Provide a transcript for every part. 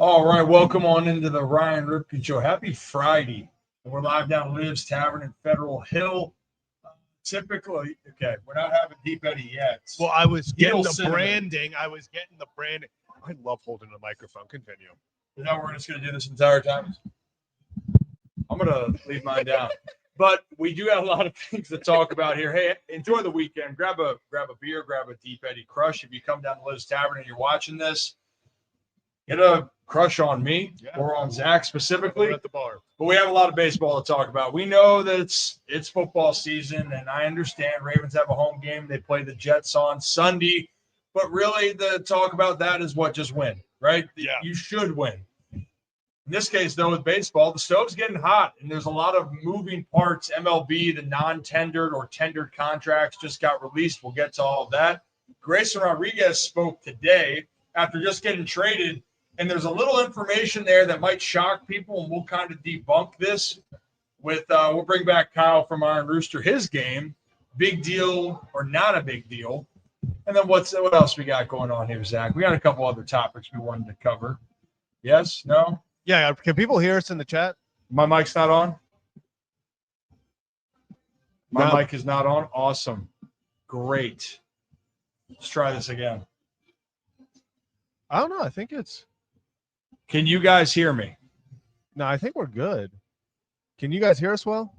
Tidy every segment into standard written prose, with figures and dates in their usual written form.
All right, welcome on into the Ryan Ripken Show. Happy Friday. We're live down at Liv's Tavern in Federal Hill. Typically, okay, we're not having Deep Eddy yet. Well, I was getting the cinnamon. branding. I love holding a microphone. Continue. Is that what we're just going to do this entire time? I'm going to leave mine down. But we do have a lot of things to talk about here. Hey, enjoy the weekend. Grab a beer, grab a Deep Eddy Crush. If you come down to Liv's Tavern and you're watching this, get a crush on me or on Zach specifically. We're at the bar. But we have a lot of baseball to talk about. We know that it's football season, and I understand Ravens have a home game. They play the Jets on Sunday. But really, the talk about that is what? Just win, right? Yeah. You should win. In this case, though, with baseball, the stove's getting hot, and there's a lot of moving parts. MLB, the non-tendered or tendered contracts just got released. We'll get to all of that. Grayson Rodriguez spoke today after just getting traded, and there's a little information there that might shock people, and we'll kind of debunk this with we'll bring back Kyle from Iron Rooster, his game, big deal or not a big deal. And then what else we got going on here, Zach? We got a couple other topics we wanted to cover. Yes? No? Yeah. Can people hear us in the chat? My mic's not on? My No. mic is not on? Awesome. Great. Let's try this again. I don't know. I think it's. Can you guys hear me? No, I think we're good. Can you guys hear us well?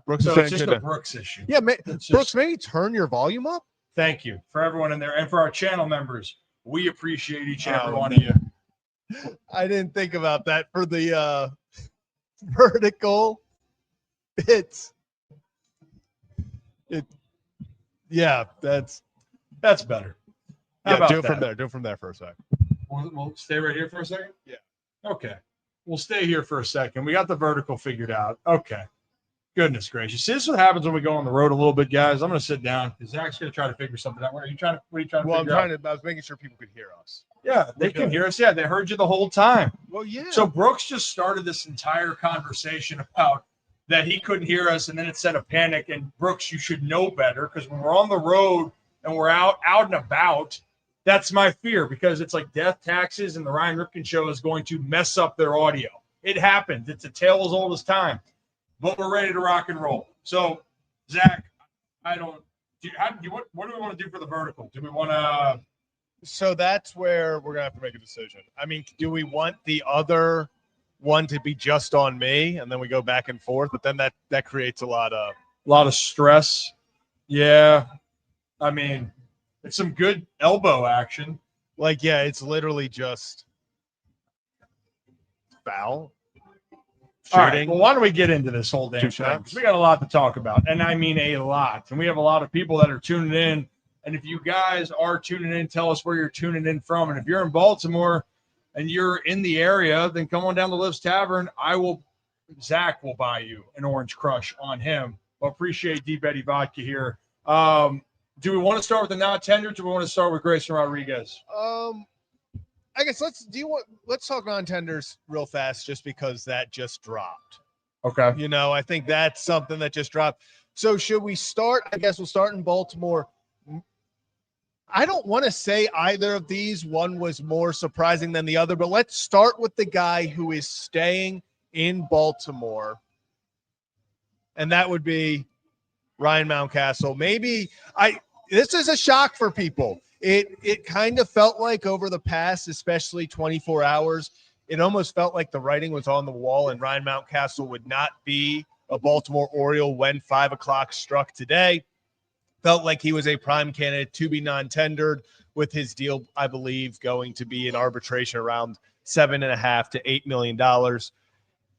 Brooks So is it's saying just good. a Brooks issue. Yeah, It's Brooks, just- maybe turn your volume up. Thank you for everyone in there and for our channel members. We appreciate each and every Oh, one of you. I didn't think about that for the vertical. Yeah, that's That's better. How yeah. about Do it that? from there. Do it from there for a sec. We'll stay right here for a second? Yeah. Okay. We'll stay here for a second. We got the vertical figured out. Okay. Goodness gracious. See, this is what happens when we go on the road a little bit, guys. I'm going to sit down because Zach's going to try to figure something out. What are you trying to Well, figure out? I was making sure people could hear us. Yeah, they can hear us. Yeah, they heard you the whole time. Well, yeah. So Brooks just started this entire conversation about that he couldn't hear us, and then it set a panic. And Brooks, you should know better because when we're on the road and we're out and about, that's my fear because it's like death taxes, and the Ryan Ripken Show is going to mess up their audio. It happens. It's a tale as old as time, but we're ready to rock and roll. So, Zach, what do we want to do for the vertical? Do we want to? So that's where we're gonna have to make a decision. I mean, do we want the other one to be just on me, and then we go back and forth? But then that creates a lot of Stress. Yeah. I mean, it's some good elbow action. like, yeah, it's literally just foul. All right, Shooting. well, why don't we get into this whole damn Two thing? shots. We got a lot to talk about, and I mean a lot. And we have a lot of people that are tuning in. And if you guys are tuning in, tell us where you're tuning in from. And if you're in Baltimore and you're in the area, then come on down to Liv's Tavern. Zach will buy you an Orange Crush on him. Well, appreciate Deep Eddy Vodka here. Do we want to start with the non-tender? Do we want to start with Grayson Rodriguez? I guess let's talk non-tenders real fast, just because that just dropped. Okay. You know, I think that's something that just dropped. So should we start? I guess we'll start in Baltimore. I don't want to say either of these one was more surprising than the other, but let's start with the guy who is staying in Baltimore, and that would be Ryan Mountcastle. This is a shock for people. It kind of felt like over the past, especially 24 hours, it almost felt like the writing was on the wall and Ryan Mountcastle would not be a Baltimore Oriole when 5 o'clock struck today. Felt like he was a prime candidate to be non-tendered, with his deal, I believe, going to be in arbitration around $7.5 to $8 million.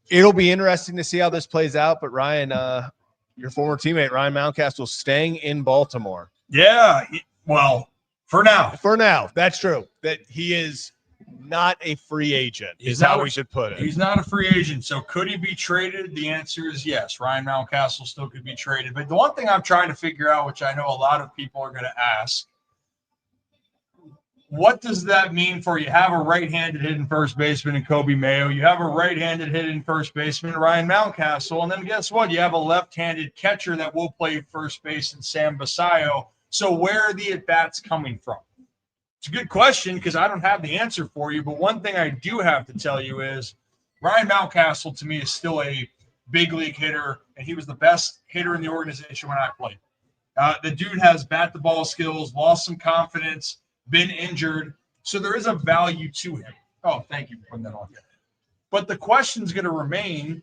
It'll be interesting to see how this plays out. But Ryan, your former teammate Ryan Mountcastle staying in Baltimore. Yeah. Well, for now. For now, that's true. That he is not a free agent is how we should put it. He's not a free agent. So could he be traded? The answer is yes. Ryan Mountcastle still could be traded. But the one thing I'm trying to figure out, which I know a lot of people are going to ask, what does that mean for you? Have a right-handed hitting first baseman in Kobe Mayo. You have a right-handed hitting first baseman, Ryan Mountcastle. And then guess what? You have a left-handed catcher that will play first base in Sam Basayo. So where are the at-bats coming from? It's a good question because I don't have the answer for you. But one thing I do have to tell you is Ryan Mountcastle, to me, is still a big league hitter, and he was the best hitter in the organization when I played. The dude has bat-to-ball skills, lost some confidence, been injured. So there is a value to him. Oh, thank you for putting that on. But the question's going to remain,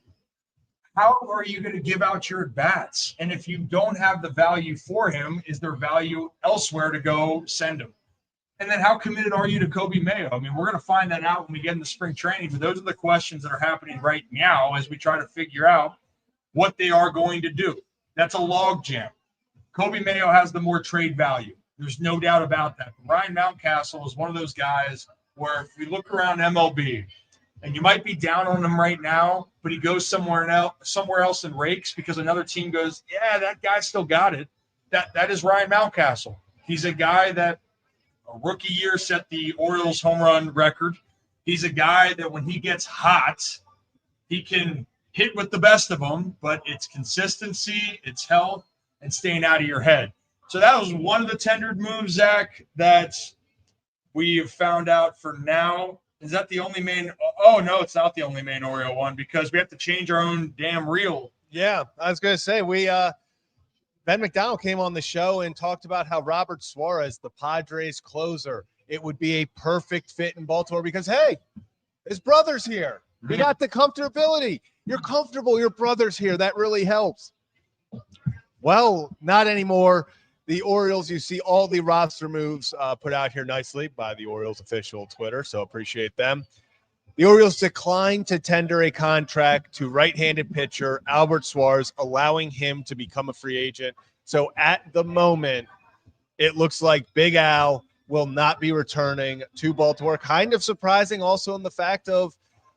how are you going to give out your at-bats? And if you don't have the value for him, is there value elsewhere to go send him? And then how committed are you to Kobe Mayo? I mean, we're going to find that out when we get into spring training, but those are the questions that are happening right now as we try to figure out what they are going to do. That's a log jam. Kobe Mayo has the more trade value. There's no doubt about that. But Ryan Mountcastle is one of those guys where if we look around MLB, and you might be down on him right now, but he goes somewhere else and rakes because another team goes, yeah, that guy still got it. That is Ryan Mountcastle. He's a guy that a rookie year set the Orioles home run record. He's a guy that when he gets hot, he can hit with the best of them, but it's consistency, it's health, and staying out of your head. So that was one of the tendered moves, Zach, that we have found out for now. Is that the only main? Oh, no, it's not the only main Oriole one because we have to change our own damn reel. Yeah, I was going to say, Ben McDonald came on the show and talked about how Albert Suarez, the Padres closer, it would be a perfect fit in Baltimore because, hey, his brother's here. He got the comfortability. You're comfortable. Your brother's here. That really helps. Well, not anymore. The Orioles, you see all the roster moves put out here nicely by the Orioles official Twitter, so appreciate them. The Orioles declined to tender a contract to right-handed pitcher Albert Suarez, allowing him to become a free agent. So at the moment, it looks like Big Al will not be returning to Baltimore. Kind of surprising also in the fact of,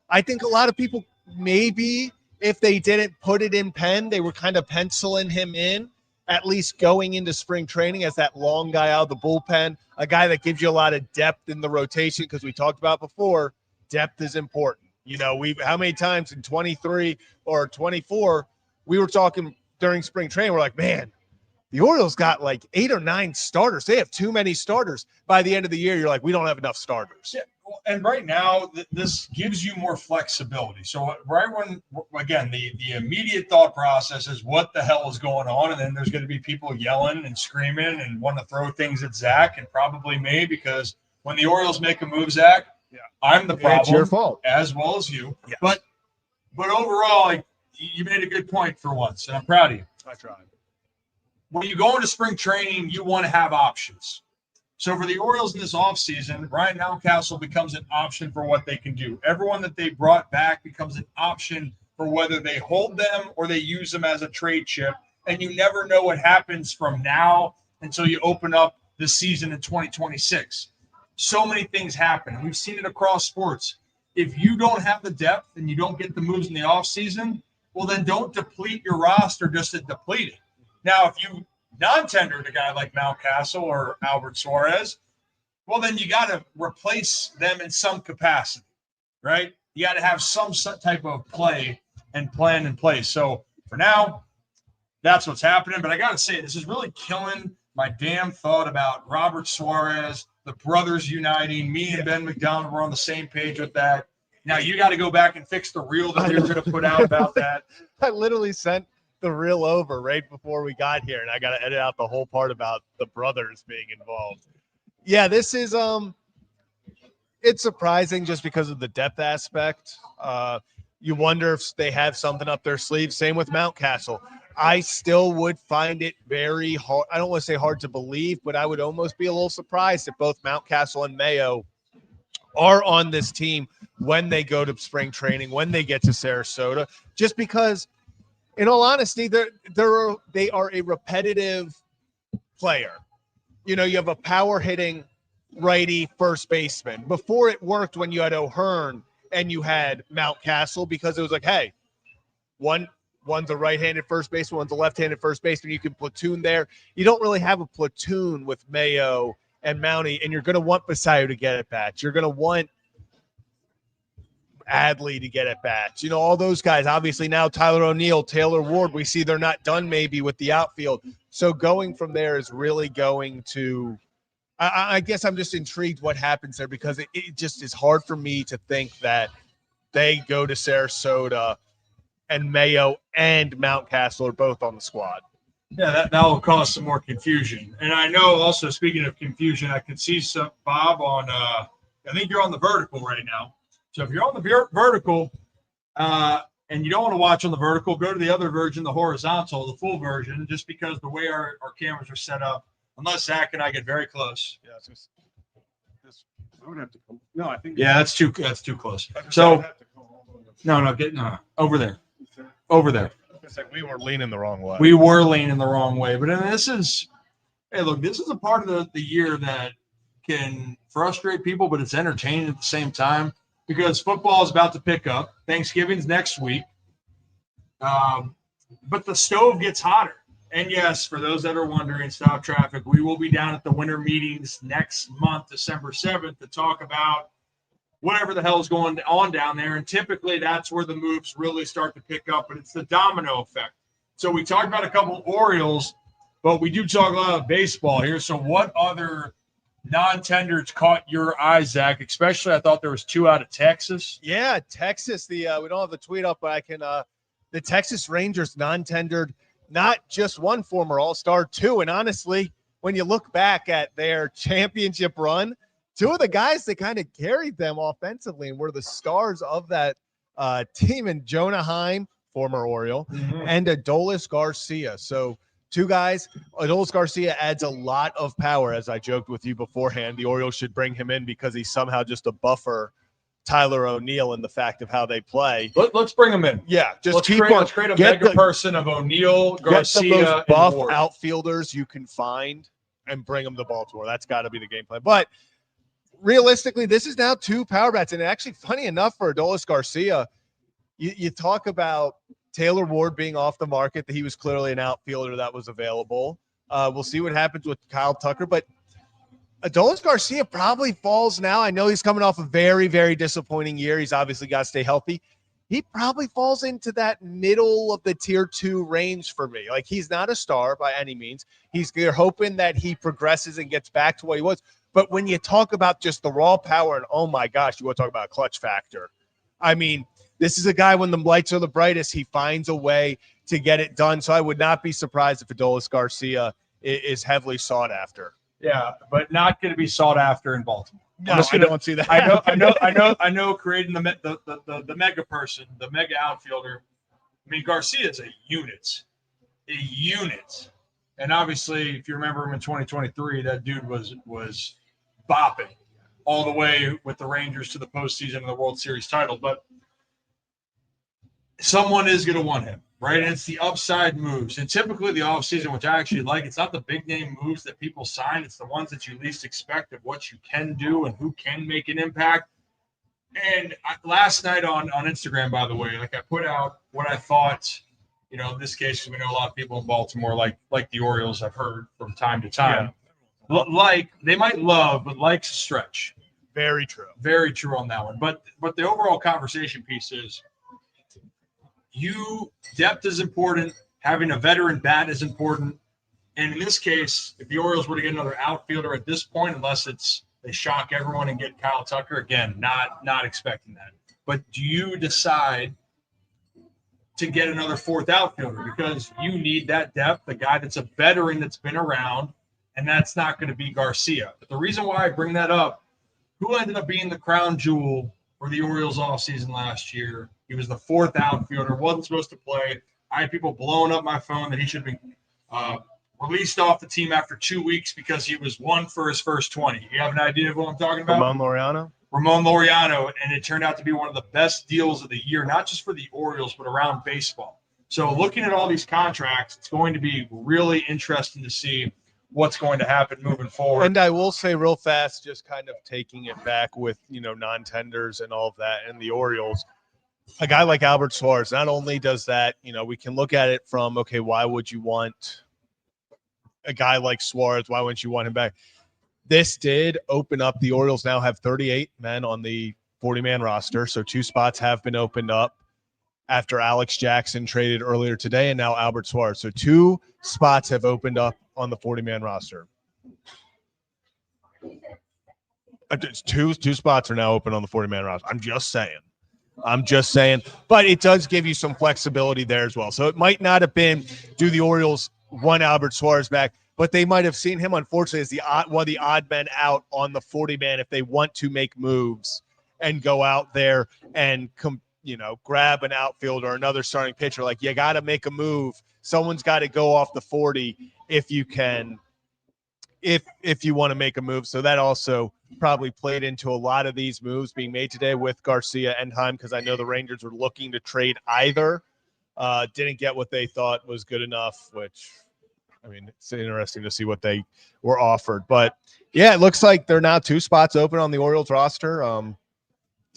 I think a lot of people maybe if they didn't put it in pen, they were kind of penciling him in, at least going into spring training as that long guy out of the bullpen, a guy that gives you a lot of depth in the rotation because we talked about before, depth is important. You know, how many times in 23 or 24, we were talking during spring training, we're like, man, the Orioles got like 8 or 9 starters. They have too many starters. By the end of the year, you're like, we don't have enough starters. Yeah. And right now, this gives you more flexibility. So right when, again, the immediate thought process is what the hell is going on? And then there's going to be people yelling and screaming and want to throw things at Zach and probably me because when the Orioles make a move, Zach, I'm the problem. It's your fault. As well as you. Yeah. But overall, like, you made a good point for once, and I'm proud of you. I tried. When you go into spring training, you want to have options. So for the Orioles in this offseason, Ryan Mountcastle becomes an option for what they can do. Everyone that they brought back becomes an option for whether they hold them or they use them as a trade chip. And you never know what happens from now until you open up the season in 2026. So many things happen. And we've seen it across sports. If you don't have the depth and you don't get the moves in the offseason, well, then don't deplete your roster just to deplete it. Now, if you non-tendered a guy like Mountcastle or Albert Suarez, well, then you got to replace them in some capacity, right? You got to have some type of play and plan in place. So for now, that's what's happening. But I got to say, this is really killing my damn thought about Robert Suarez, the brothers uniting. Me and Ben McDonald were on the same page with that. Now you got to go back and fix the reel that you're going to put out about that. I literally sent the reel over right before we got here, and I got to edit out the whole part about the brothers being involved. Yeah, this is it's surprising just because of the depth aspect. You wonder if they have something up their sleeve. Same with Mountcastle. I still would find it very hard. I don't want to say hard to believe, but I would almost be a little surprised if both Mountcastle and Mayo are on this team when they go to spring training, when they get to Sarasota, just because, in all honesty, they are a repetitive player. You know, you have a power hitting righty first baseman. Before it worked when you had O'Hearn and you had Mountcastle because it was like, hey, one's a right-handed first baseman, one's a left-handed first baseman. You can platoon there. You don't really have a platoon with Mayo and Mountie, and you're going to want Basayo to get at bats. You're going to want Adley to get at bats. You know, all those guys. Obviously now Tyler O'Neill, Taylor Ward, we see they're not done maybe with the outfield. So going from there is really going to I guess I'm just intrigued what happens there because it just is hard for me to think that they go to Sarasota and Mayo and Mountcastle are both on the squad. Yeah, that will cause some more confusion. And I know also, speaking of confusion, I can see some Bob on I think you're on the vertical right now. So if you're on the vertical and you don't want to watch on the vertical, go to the other version, the horizontal, the full version, just because the way our cameras are set up, unless Zach and I get very close. Yeah, I would have to come. No, I think. Yeah, that's too close. So no, over there. Over there. It's like we were leaning the wrong way. We were leaning the wrong way. But this is a part of the year that can frustrate people, but it's entertaining at the same time because football is about to pick up. Thanksgiving's next week. But the stove gets hotter. And yes, for those that are wondering, stop traffic, we will be down at the winter meetings next month, December 7th, to talk about whatever the hell is going on down there. And typically that's where the moves really start to pick up, but it's the domino effect. So we talked about a couple Orioles, but we do talk a lot of baseball here. So what other non-tenders caught your eye, Zach? Especially I thought there was 2 out of Texas. Yeah, Texas. We don't have the tweet up, but I can the Texas Rangers non-tendered not just one former All-Star, 2. And honestly, when you look back at their championship run, 2 of the guys that kind of carried them offensively and were the stars of that team, and Jonah Heim, former Oriole, and Adolis Garcia. So 2 guys. Adolis Garcia adds a lot of power, as I joked with you beforehand. The Orioles should bring him in because he's somehow just a buffer Tyler O'Neill in the fact of how they play. Let's bring him in. Yeah, just let's create a mega person of O'Neill, Garcia, get the most buff and Ward. Outfielders you can find and bring them to Baltimore. That's got to be the game plan. But realistically, this is now 2 power bats. And actually, funny enough for Adolis Garcia, you talk about Taylor Ward being off the market, that he was clearly an outfielder that was available. We'll see what happens with Kyle Tucker. But Adolis Garcia probably falls now. I know he's coming off a very, very disappointing year. He's obviously got to stay healthy. He probably falls into that middle of the tier 2 range for me. Like, he's not a star by any means. You're hoping that he progresses and gets back to what he was. But when you talk about just the raw power and, oh my gosh, you want to talk about a clutch factor. I mean, this is a guy when the lights are the brightest, he finds a way to get it done. So I would not be surprised if Adolis Garcia is heavily sought after. Yeah, but not going to be sought after in Baltimore. No, I don't see that. I know. Creating the mega person, the mega outfielder. I mean, Garcia is a unit, and obviously, if you remember him in 2023, that dude was bopping all the way with the Rangers to the postseason and the World Series title. But someone is going to want him, right? And it's the upside moves. And typically the offseason, which I actually like, it's not the big name moves that people sign. It's the ones that you least expect of what you can do and who can make an impact. And last night on Instagram, by the way, like I put out what I thought, in this case, we know a lot of people in Baltimore, like the Orioles, I've heard from time to time, like they might love, but like's a stretch. Very true. Very true on that one. But the overall conversation piece is, depth is important. Having a veteran bat is important. And in this case, if the Orioles were to get another outfielder at this point, unless they shock everyone and get Kyle Tucker, again, not expecting that. But do you decide to get another 4th outfielder? Because you need that depth, the guy that's a veteran that's been around, and that's not going to be Garcia. But the reason why I bring that up, who ended up being the crown jewel for the Orioles offseason last year? He was the 4th outfielder, wasn't supposed to play. I had people blowing up my phone that he should have been released off the team after 2 weeks because he was 1 for his first 20. You have an idea of what I'm talking about? Ramon Laureano, and it turned out to be one of the best deals of the year, not just for the Orioles, but around baseball. So looking at all these contracts, it's going to be really interesting to see what's going to happen moving forward. And I will say real fast, just kind of taking it back with, non-tenders and all of that and the Orioles, a guy like Albert Suarez, not only does that, we can look at it from, okay, why would you want a guy like Suarez? Why wouldn't you want him back? This did open up. The Orioles now have 38 men on the 40-man roster. So 2 spots have been opened up after Alex Jackson traded earlier today, and now Albert Suarez. So 2 spots have opened up on the 40-man roster. Two spots are now open on the 40-man roster. I'm just saying. But it does give you some flexibility there as well. So it might not have been do the Orioles want Albert Suarez back, but they might have seen him, unfortunately, as one of the odd men out on the 40-man if they want to make moves and go out there and grab an outfielder or another starting pitcher. Like, you got to make a move. Someone's got to go off the 40 if you can, if you want to make a move. So that also probably played into a lot of these moves being made today with Garcia and Heim, because I know the Rangers were looking to trade either. Didn't get what they thought was good enough, which, I mean, it's interesting to see what they were offered. But, yeah, it looks like there are now 2 spots open on the Orioles roster.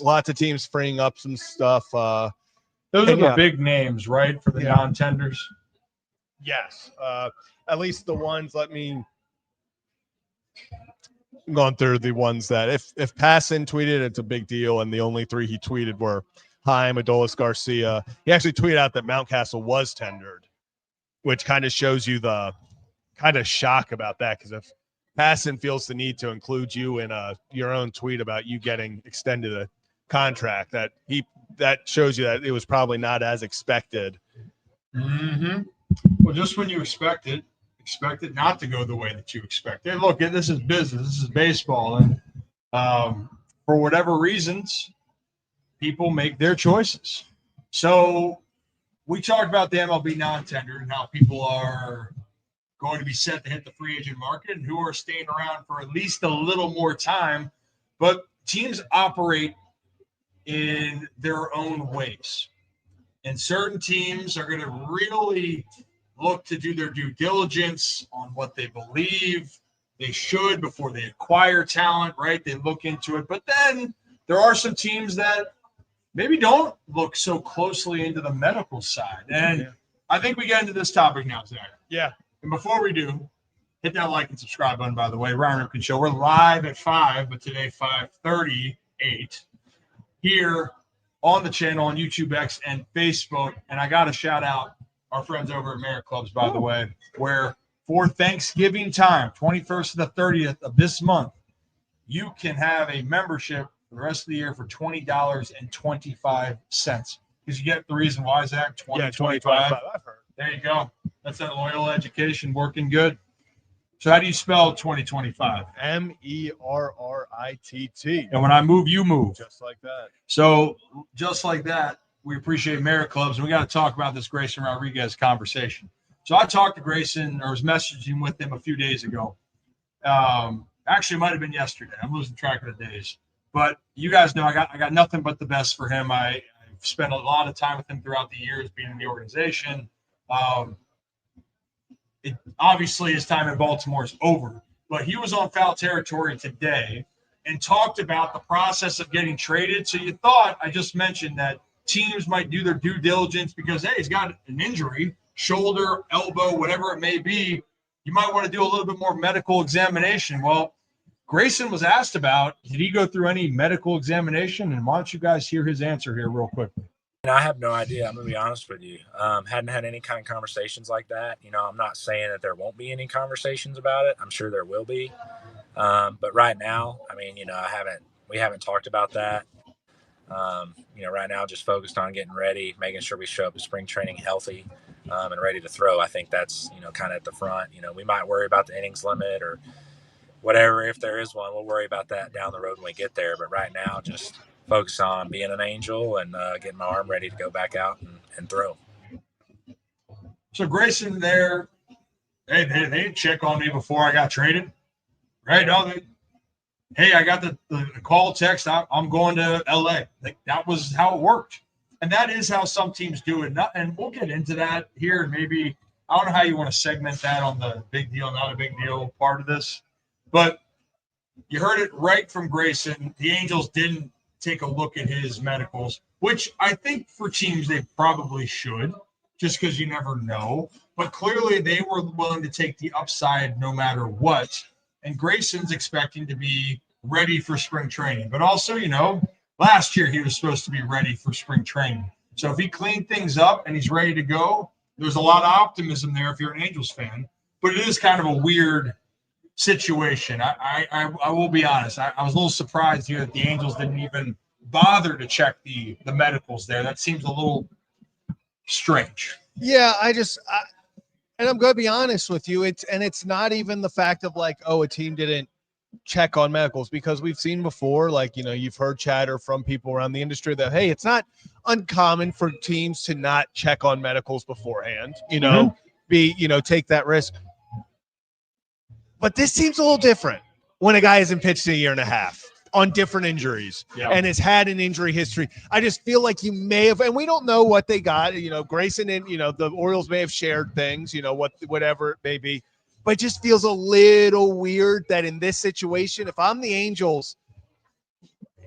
Lots of teams freeing up some stuff. Those are the big names, right, for the non-tenders? Yes. At least the ones, I'm going through the ones that if Passan tweeted, it's a big deal, and the only 3 he tweeted were Heim, Adolis, Garcia. He actually tweeted out that Mountcastle was tendered, which kind of shows you the kind of shock about that, because if Passan feels the need to include you in your own tweet about you getting extended a contract, that shows you that it was probably not as expected. Mm-hmm. Well, just when you expect it not to go the way that you expected. Look, this is business. This is baseball. And for whatever reasons, people make their choices. So we talked about the MLB non-tender and how people are going to be set to hit the free agent market and who are staying around for at least a little more time. But teams operate in their own ways. And certain teams are going to really look to do their due diligence on what they believe they should before they acquire talent, right? They look into it. But then there are some teams that maybe don't look so closely into the medical side. And I think we get into this topic now, Zach. Yeah. And before we do, hit that like and subscribe button, by the way. Ryan Ripken Show. We're live at 5, but today 5:38 here on the channel on YouTube, X, and Facebook. And I got to shout out our friends over at Merit Clubs, by the way, where for Thanksgiving time, 21st to the 30th of this month, you can have a membership for the rest of the year for $20.25. Because you get the reason why, Zach, 2025. I've heard. There you go. That's that loyal education working good. So how do you spell 2025? MERRITT. And when I move, you move. Just like that. So just like that, we appreciate Merit Clubs. And we got to talk about this Grayson Rodriguez conversation. So I talked to Grayson, or was messaging with him a few days ago. Actually, it might have been yesterday. I'm losing track of the days. But you guys know I got nothing but the best for him. I've spent a lot of time with him throughout the years being in the organization. Obviously, his time in Baltimore is over. But he was on Foul Territory today and talked about the process of getting traded. So you thought, I just mentioned that teams might do their due diligence because, hey, he's got an injury, shoulder, elbow, whatever it may be. You might want to do a little bit more medical examination. Well, Grayson was asked about, did he go through any medical examination? And why don't you guys hear his answer here real quickly? I have no idea. I'm going to be honest with you. Hadn't had any kind of conversations like that. I'm not saying that there won't be any conversations about it. I'm sure there will be. But right now, we haven't talked about that. Right now, just focused on getting ready, making sure we show up at spring training healthy and ready to throw. I think that's, kind of at the front. We might worry about the innings limit or whatever. If there is one, we'll worry about that down the road when we get there. But right now, just focus on being an angel and getting my arm ready to go back out and throw. So Grayson there, they didn't check on me before I got traded, right? No, hey, I got the call text. I'm going to LA. That was how it worked. And that is how some teams do it. And we'll get into that here. Maybe, I don't know how you want to segment that on the big deal, not a big deal part of this. But you heard it right from Grayson. The Angels didn't take a look at his medicals, which I think for teams they probably should, just because you never know. But clearly they were willing to take the upside no matter what. And Grayson's expecting to be ready for spring training. But also, last year he was supposed to be ready for spring training. So if he cleaned things up and he's ready to go, there's a lot of optimism there if you're an Angels fan. But it is kind of a weird situation. I will be honest. I was a little surprised here that the Angels didn't even bother to check the medicals there. That seems a little strange. Yeah, and I'm going to be honest with you. It's not even the fact of like, oh, a team didn't check on medicals, because we've seen before, like, you've heard chatter from people around the industry that, hey, it's not uncommon for teams to not check on medicals beforehand, take that risk. But this seems a little different when a guy hasn't pitched in a year and a half on different injuries and has had an injury history. I just feel like you may have, and we don't know what they got, Grayson and, the Orioles may have shared things, whatever it may be, but it just feels a little weird that in this situation, if I'm the Angels,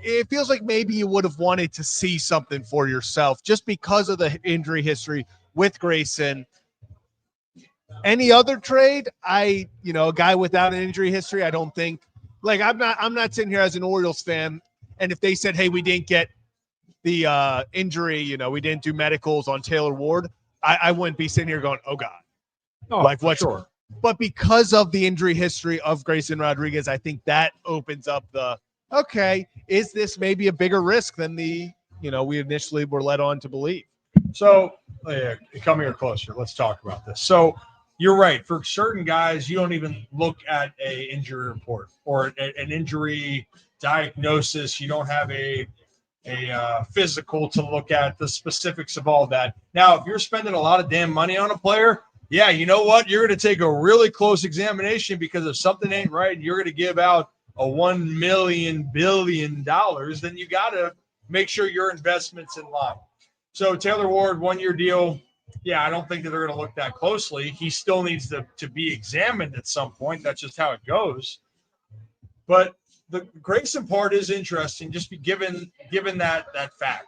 it feels like maybe you would have wanted to see something for yourself just because of the injury history with Grayson. Any other trade, a guy without an injury history, I don't think, like, I'm not sitting here as an Orioles fan, and if they said, hey, we didn't get the injury, we didn't do medicals on Taylor Ward, I wouldn't be sitting here going, oh God. Oh, like what? Sure. But because of the injury history of Grayson Rodriguez, I think that opens up okay, is this maybe a bigger risk than we initially were led on to believe? So, come here closer. Let's talk about this. So, you're right. For certain guys, you don't even look at a injury report or an injury diagnosis. You don't have a physical to look at the specifics of all that. Now, if you're spending a lot of damn money on a player, yeah, you know what? You're going to take a really close examination, because if something ain't right, you're going to give out a $1 million billion, then you got to make sure your investment's in line. So Taylor Ward, 1-year deal. Yeah, I don't think that they're going to look that closely. He still needs to be examined at some point. That's just how it goes. But the Grayson part is interesting, just given that fact.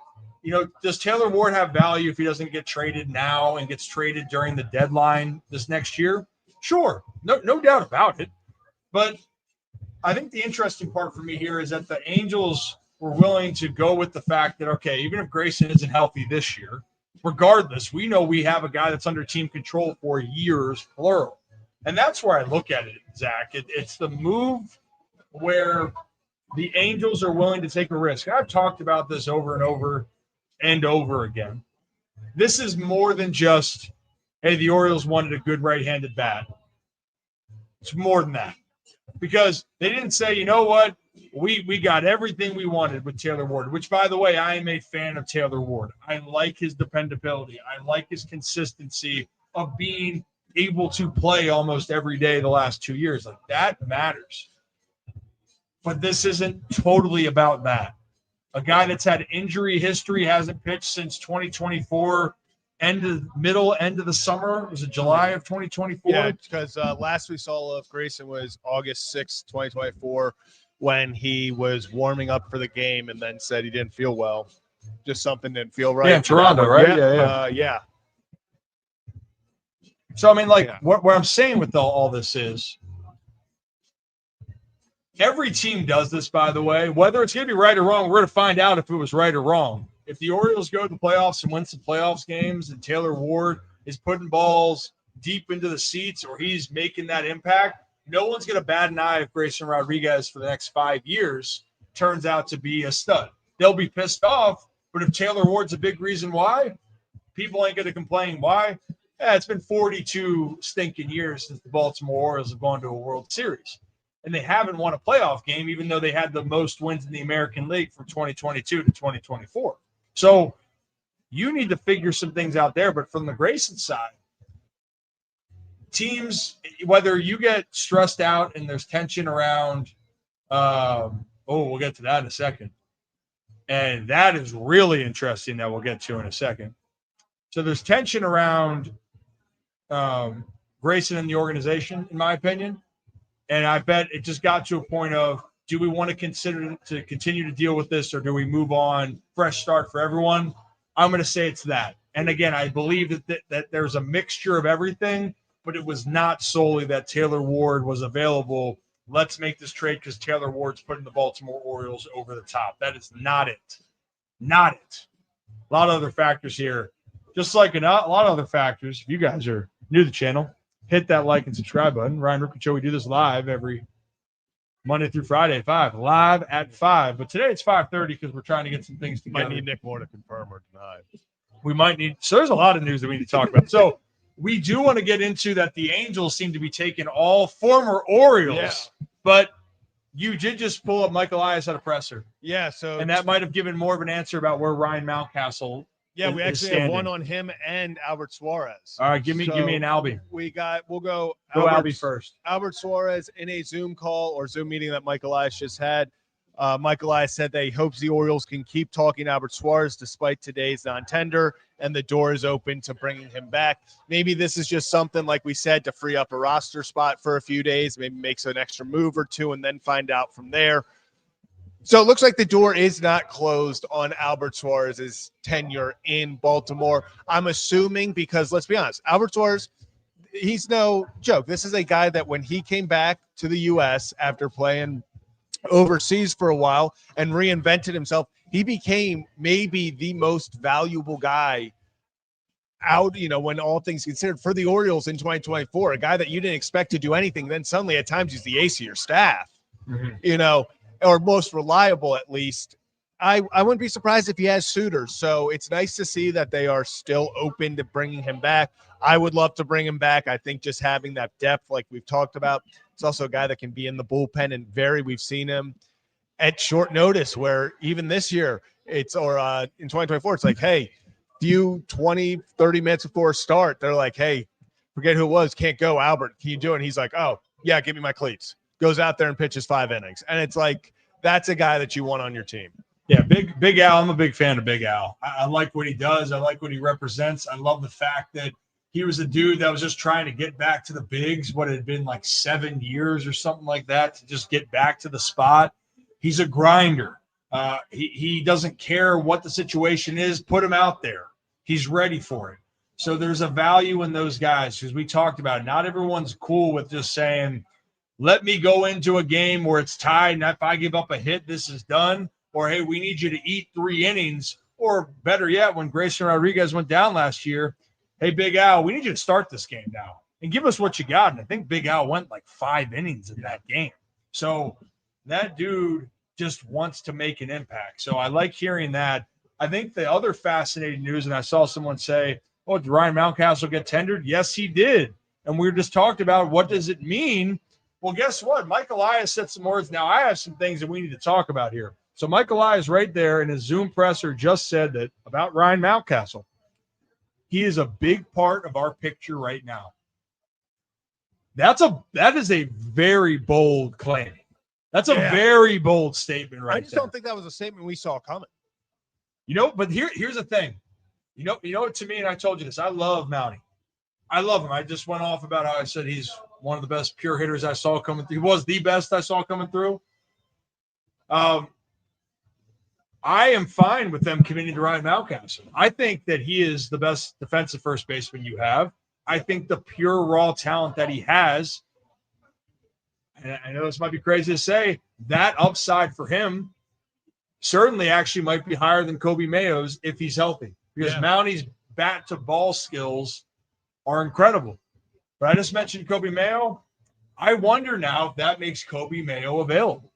Does Taylor Ward have value if he doesn't get traded now and gets traded during the deadline this next year? Sure, no doubt about it. But I think the interesting part for me here is that the Angels were willing to go with the fact that, okay, even if Grayson isn't healthy this year, regardless, we know we have a guy that's under team control for years, plural. And that's where I look at it, Zach. It's the move where the Angels are willing to take a risk. I've talked about this over and over and over again. This is more than just, hey, the Orioles wanted a good right-handed bat. It's more than that. Because they didn't say, you know what, we got everything we wanted with Taylor Ward, which, by the way, I am a fan of Taylor Ward. I like his dependability. I like his consistency of being able to play almost every day the last 2 years. Like, that matters. But this isn't totally about that. A guy that's had injury history, hasn't pitched since 2024, middle end of the summer. Was it July of 2024? Yeah, because last we saw of Grayson was August 6th, 2024, when he was warming up for the game and then said he didn't feel well. Just something didn't feel right. Yeah, in Toronto, right? Yeah. So, I mean, what I'm saying with all this is, every team does this, by the way. Whether it's going to be right or wrong, we're going to find out if it was right or wrong. If the Orioles go to the playoffs and win some playoffs games and Taylor Ward is putting balls deep into the seats or he's making that impact, no one's going to bat an eye if Grayson Rodriguez for the next 5 years turns out to be a stud. They'll be pissed off, but if Taylor Ward's a big reason why, people ain't going to complain. Why? It's been 42 stinking years since the Baltimore Orioles have gone to a World Series. And they haven't won a playoff game, even though they had the most wins in the American League from 2022 to 2024. So you need to figure some things out there. But from the Grayson side, teams, whether you get stressed out and there's tension around, we'll get to that in a second. And that is really interesting that we'll get to in a second. So there's tension around Grayson and the organization, in my opinion. And I bet it just got to a point of, do we want to consider to continue to deal with this, or do we move on, fresh start for everyone? I'm going to say it's that. And again, I believe that there's a mixture of everything, but it was not solely that Taylor Ward was available. Let's make this trade because Taylor Ward's putting the Baltimore Orioles over the top. That is not it. Not it. A lot of other factors here. Just like a lot of other factors, if you guys are new to the channel, hit that like and subscribe button. Ryan Ripken Show, we do this live every Monday through Friday at 5. Live at 5. But today it's 5:30 because we're trying to get some things together. Might need Nick Moore to confirm or deny. We might need – so there's a lot of news that we need to talk about. So we do want to get into that the Angels seem to be taking all former Orioles. But you did just pull up Mike Elias at a presser. Yeah, so And that might have given more of an answer about where Ryan Mountcastle yeah, we is actually standing. have one on him and Albert Suarez. All right, give me an Albie. We'll go Albie first. Albert Suarez in a Zoom call or Zoom meeting that Mike Elias just had. Mike Elias said that he hopes the Orioles can keep talking Albert Suarez despite today's non-tender, and the door is open to bringing him back. Maybe this is just something, like we said, to free up a roster spot for a few days, maybe makes an extra move or two, and then find out from there. So it looks like the door is not closed on Albert Suarez's tenure in Baltimore. I'm assuming because, let's be honest, Albert Suarez, he's no joke. This is a guy that when he came back to the U.S. after playing overseas for a while and reinvented himself, he became maybe the most valuable guy out, when all things considered, for the Orioles in 2024, a guy that you didn't expect to do anything. Then suddenly at times he's the ace of your staff, or most reliable at least. I wouldn't be surprised if he has suitors. So it's nice to see that they are still open to bringing him back. I would love to bring him back. I think just having that depth, like we've talked about, it's also a guy that can be in the bullpen and we've seen him at short notice where even this year in 2024, it's like, hey, 20, 30 minutes before start, they're like, hey, forget who it was, can't go, Albert, can you do it? And he's like, oh, yeah, give me my cleats. Goes out there and pitches 5 innings. And it's like, that's a guy that you want on your team. Yeah, Big Al. I'm a big fan of Big Al. I like what he does. I like what he represents. I love the fact that he was a dude that was just trying to get back to the bigs, what had been like 7 years or something like that, to just get back to the spot. He's a grinder. He doesn't care what the situation is. Put him out there. He's ready for it. So there's a value in those guys because we talked about it. Not everyone's cool with just saying, let me go into a game where it's tied, and if I give up a hit, this is done. Or, hey, we need you to eat 3 innings. Or better yet, when Grayson Rodriguez went down last year, hey, Big Al, we need you to start this game now and give us what you got. And I think Big Al went like 5 innings in that game. So that dude just wants to make an impact. So I like hearing that. I think the other fascinating news, and I saw someone say, oh, did Ryan Mountcastle get tendered? Yes, he did. And we were just talked about what does it mean? Well, guess what? Mike Elias said some words. Now, I have some things that we need to talk about here. So Mike Elias right there in his Zoom presser just said that about Ryan Mountcastle. He is a big part of our picture right now. That is a very bold claim. That's a very bold statement right there. I just don't think that was a statement we saw coming. But here's the thing. To me, and I told you this, I love Mountie. I love him. I just went off about how I said he's one of the best pure hitters I saw coming through. He was the best I saw coming through. I am fine with them committing to Ryan Mountcastle. I think that he is the best defensive first baseman you have. I think the pure raw talent that he has, and I know this might be crazy to say, that upside for him certainly actually might be higher than Kobe Mayo's if he's healthy. Because Mountie's bat to ball skills are incredible. But I just mentioned Kobe Mayo. I wonder now if that makes Kobe Mayo available.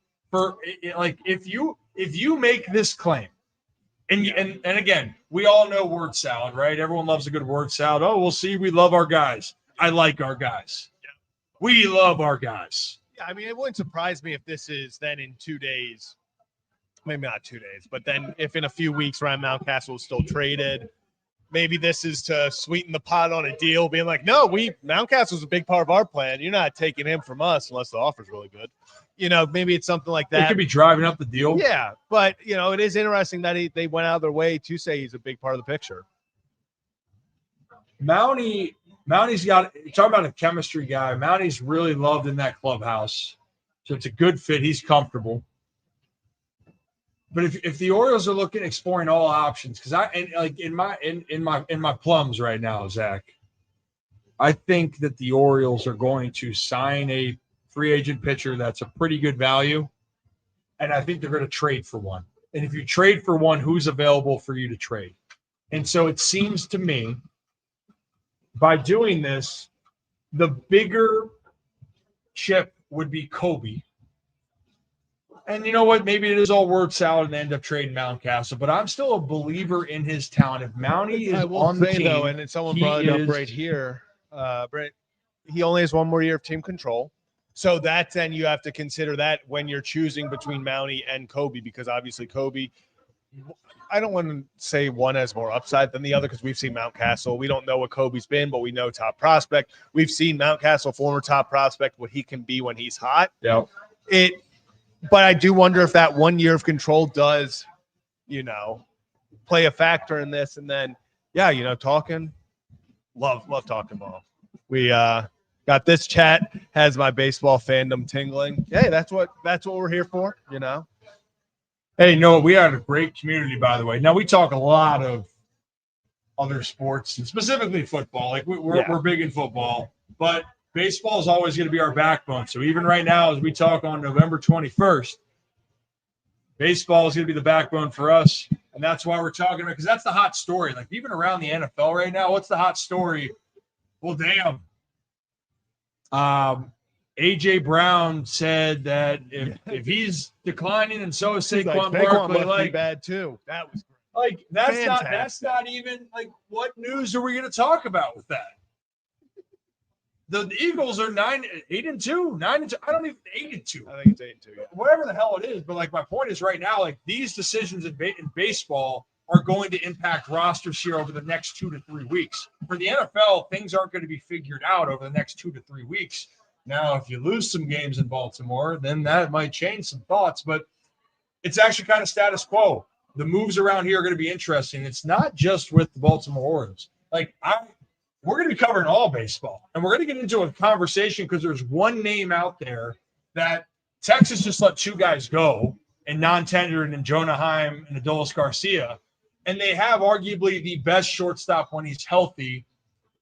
If you make this claim, and again, we all know word salad, right? Everyone loves a good word salad. Oh, we'll see. We love our guys. I like our guys. We love our guys. Yeah, I mean, it wouldn't surprise me if this is then in 2 days, maybe not 2 days, but then if in a few weeks Ryan Mountcastle is still traded, maybe this is to sweeten the pot on a deal, being like, no, Mountcastle's a big part of our plan. You're not taking him from us unless the offer's really good. Maybe it's something like that. It could be driving up the deal. Yeah, but, it is interesting that they went out of their way to say he's a big part of the picture. Mountie's got – talking about a chemistry guy. Mountie's really loved in that clubhouse. So it's a good fit. He's comfortable. But if the Orioles are exploring all options, because in my plums right now, Zach, I think that the Orioles are going to sign a free agent pitcher that's a pretty good value, and I think they're going to trade for one. And if you trade for one, who's available for you to trade? And so it seems to me, by doing this, The bigger chip would be Kobe. And you know what? Maybe it is all word salad and they end up trading Mountcastle, but I'm still a believer in his talent. If Mountie is on the team, though, and someone brought it up right here, Brett, he only has one more year of team control. So that's then you have to consider that when you're choosing between Mountie and Kobe, because obviously Kobe, I don't want to say one has more upside than the other because we've seen Mountcastle. We don't know what Kobe's been, but we know top prospect. We've seen Mountcastle, former top prospect, what he can be when he's hot. Yeah. But I do wonder if that 1 year of control does, play a factor in this. And then, talking, love talking ball. We got this chat, has my baseball fandom tingling. Hey, that's what we're here for, Hey, no, we had a great community, by the way. Now, we talk a lot of other sports, and specifically football. Like, we're big in football, but baseball is always going to be our backbone. So even right now, as we talk on November 21st, baseball is going to be the backbone for us, and that's why we're talking about, because that's the hot story. Like, even around the NFL right now, what's the hot story? Well, damn. A.J. Brown said that if he's declining and so is Saquon Barkley, like bad too. That was like that's not even like what news are we going to talk about with that? The Eagles are 8-2, 9-2. I don't even 8-2. I think it's 8-2. Yeah. Whatever the hell it is, but like my point is right now, like these decisions in baseball are going to impact rosters here over the next 2 to 3 weeks. For the NFL, things aren't going to be figured out over the next 2 to 3 weeks. Now, if you lose some games in Baltimore, then that might change some thoughts, but it's actually kind of status quo. The moves around here are going to be interesting. It's not just with the Baltimore Orioles. Like, we're going to be covering all baseball, and we're going to get into a conversation because there's one name out there that Texas just let 2 guys go, and non-tendered, and Jonah Heim and Adolis Garcia, and they have arguably the best shortstop when he's healthy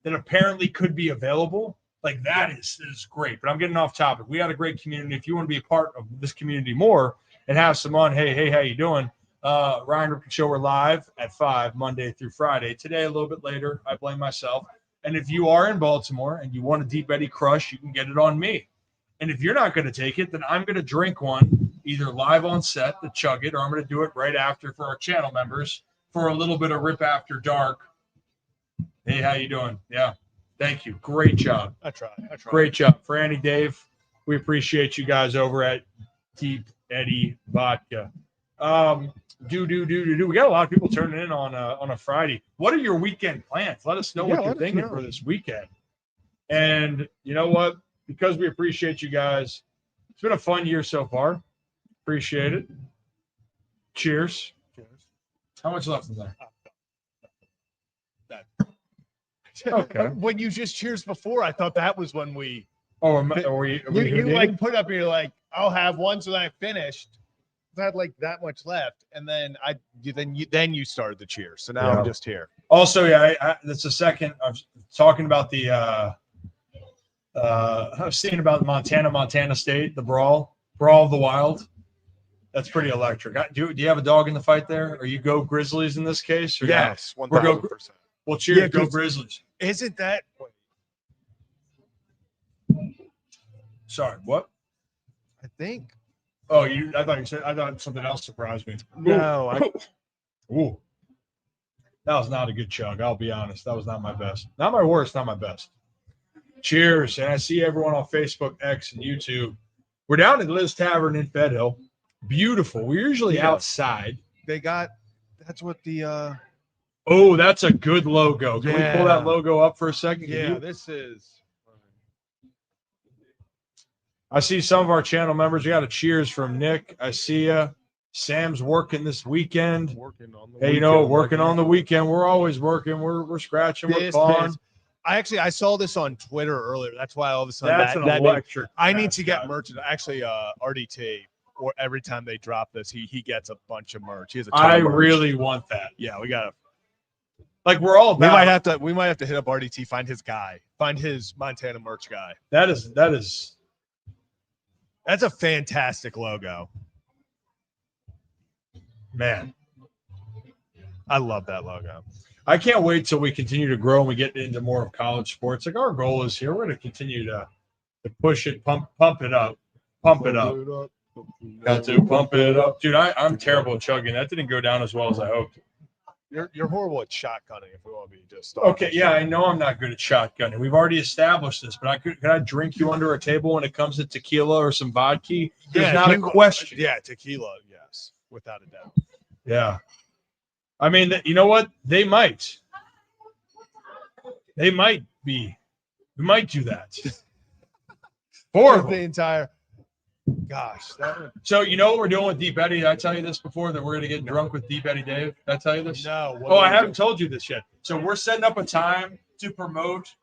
that apparently could be available. Like, that is great. But I'm getting off topic. We had a great community. If you want to be a part of this community more and have some on, hey, how you doing? Ryan Ripken Show, we're live at 5 Monday through Friday. Today, a little bit later, I blame myself. And if you are in Baltimore and you want a Deep Eddy Crush, you can get it on me. And if you're not going to take it, then I'm going to drink one either live on set to chug it, or I'm going to do it right after for our channel members for a little bit of Rip After Dark. Hey, how you doing? Yeah. Thank you. Great job. I tried. Great job. Franny, Dave, we appreciate you guys over at Deep Eddy Vodka. We got a lot of people turning in on a Friday. What are your weekend plans? Let us know what you're thinking for this weekend. And you know what? Because we appreciate you guys, it's been a fun year so far. Appreciate it. Cheers. How much left in there? Okay. When you just cheers before, I thought that was when we. Oh, are we you like put up here like I'll have one, so then I finished. I had like that much left, and then you started the cheer. So now I'm just here. Also, that's the second. I was talking about the. I was seeing about Montana State, the brawl of the Wild. That's pretty electric. Do you have a dog in the fight there? Or you go Grizzlies in this case? Or yes, 1,000%. Well, cheers, go Grizzlies. Isn't that? Sorry, what? I think. Oh, I thought something else surprised me. No. Ooh. That was not a good chug. I'll be honest. That was not my best. Not my worst, not my best. Cheers. And I see everyone on Facebook, X, and YouTube. We're down at Liz Tavern in Fed Hill. Beautiful. We're usually outside. That's what the. Oh, that's a good logo. Can we pull that logo up for a second? This is. I see some of our channel members. We got a cheers from Nick. I see you. Sam's working this weekend. Working on the weekend. We're always working. We're scratching. We're clawing. I saw this on Twitter earlier. That's why all of a sudden that's an electric. I need to get merch. Actually, RDT. Or every time they drop this, he gets a bunch of merch. He has a ton of merch. Really want that. Yeah, we gotta. Like we're all about. We might have to hit up RDT, find his guy, find his Montana merch guy. That's a fantastic logo. Man, I love that logo. I can't wait till we continue to grow and we get into more of college sports. Like our goal is here, we're going to continue to push it, pump it up. Got to pump it up, dude. I'm terrible at chugging. That didn't go down as well as I hoped. You're horrible at shotgunning. If we want to be just okay. Yeah, I know I'm not good at shotgunning. We've already established this, but can I drink you under a table when it comes to tequila or some vodka? There's not a question. Yeah, tequila, yes, without a doubt. Yeah, I mean, you know what? They might be. We might do that. For the entire. Gosh. So you know what we're doing with Deep Eddie? Did I tell you this before that we're going to get drunk with Deep Eddie Dave? Did I tell you this? No. Oh, I haven't told you this yet. So we're setting up a time to promote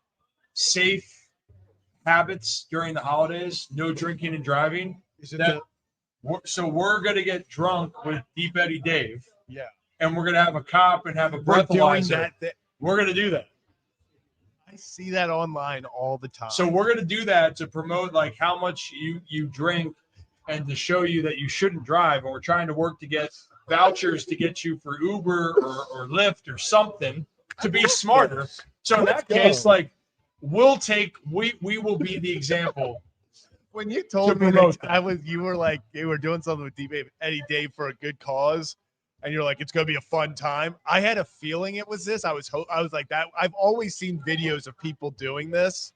safe habits during the holidays. No drinking and driving. So we're going to get drunk with Deep Eddie Dave. Yeah. And we're going to have a cop and have a breathalyzer. We're going to do that. I see that online all the time. So we're going to do that to promote like how much you drink and to show you that you shouldn't drive. And we're trying to work to get vouchers to get you for Uber or Lyft or something to be smarter. So in that case, like we will be the example. When you told me that you were doing something with Eddie Dave for a good cause. And you're like, it's going to be a fun time. I had a feeling it was this. I was like that. I've always seen videos of people doing this.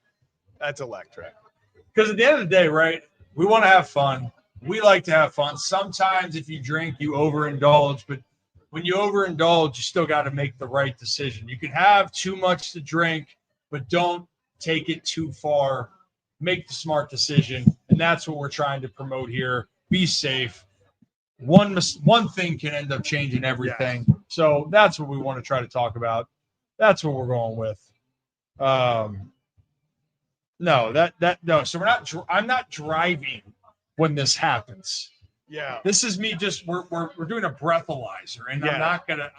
That's electric. Because at the end of the day, right, we want to have fun. We like to have fun. Sometimes if you drink, you overindulge. But when you overindulge, you still got to make the right decision. You can have too much to drink, but don't take it too far. Make the smart decision. And that's what we're trying to promote here. Be safe. One thing can end up changing everything. Yeah. So that's what we want to try to talk about. That's what we're going with. No. So I'm not driving when this happens. Yeah. This is me we're doing a breathalyzer and I'm not gonna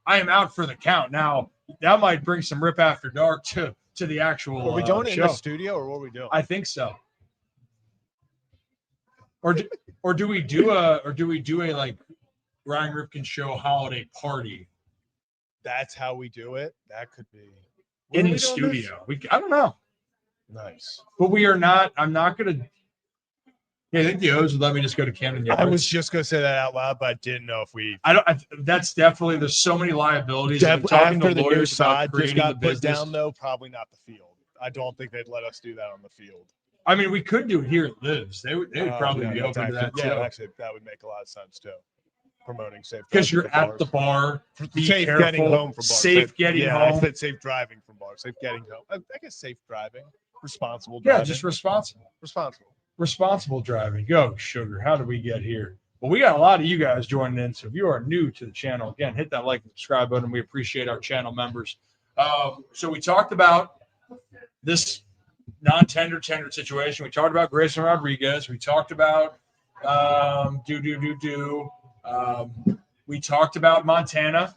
I am out for the count. Now that might bring some Rip After Dark to the actual Are we doing it show. In the studio or what are we doing? I think so. Or do we do a like Ryan Ripken show holiday party? That's how we do it. That could be in the studio. I don't know. Nice, but we are not. I'm not gonna. Yeah, I think the O's would let me just go to Camden Yards. I was just gonna say that out loud, but I didn't know if we. That's definitely. There's so many liabilities. Talking to lawyers side just got put down though. Probably not the field. I don't think they'd let us do that on the field. I mean, we could do it here at Lives. They would probably be open to that too. Yeah, actually, that would make a lot of sense too. Promoting safe because you're at the bar. Safe getting home from bars. Safe getting home. I said safe driving from bars. Safe getting home. I guess safe driving. Responsible driving. Yeah, just responsible. Responsible driving. Go, sugar. How did we get here? Well, we got a lot of you guys joining in. So if you are new to the channel, again, hit that like and subscribe button. We appreciate our channel members. So we talked about this non-tender situation. We talked about Grayson Rodriguez. We talked about we talked about Montana,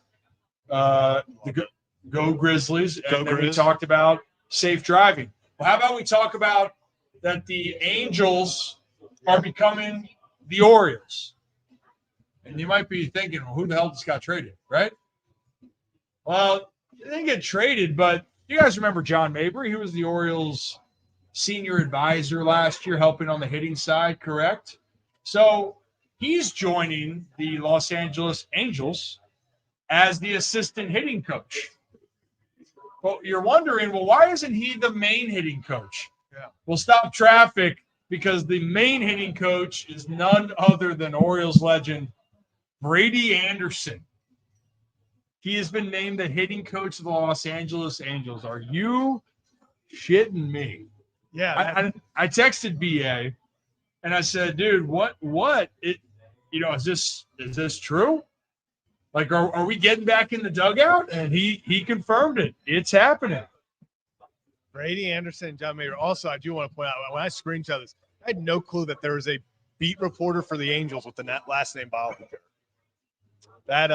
the Go Grizzlies, and then we talked about safe driving. Well, how about we talk about that the Angels are becoming the Orioles? And you might be thinking, well, who the hell just got traded, right? Well, they didn't get traded, but you guys remember John Mabry? He was the Orioles' senior advisor last year, helping on the hitting side, correct? So he's joining the Los Angeles Angels as the assistant hitting coach. Well, you're wondering, well, why isn't he the main hitting coach? Yeah. Well, stop traffic, because the main hitting coach is none other than Orioles legend Brady Anderson. He has been named the hitting coach of the Los Angeles Angels. Are you shitting me? Yeah. I texted BA and I said, dude, what? Is this true? Like, are we getting back in the dugout? And he confirmed it. It's happening. Brady Anderson, John Mayer. Also, I do want to point out, when I screenshot this, I had no clue that there was a beat reporter for the Angels with the last name Bollinger. That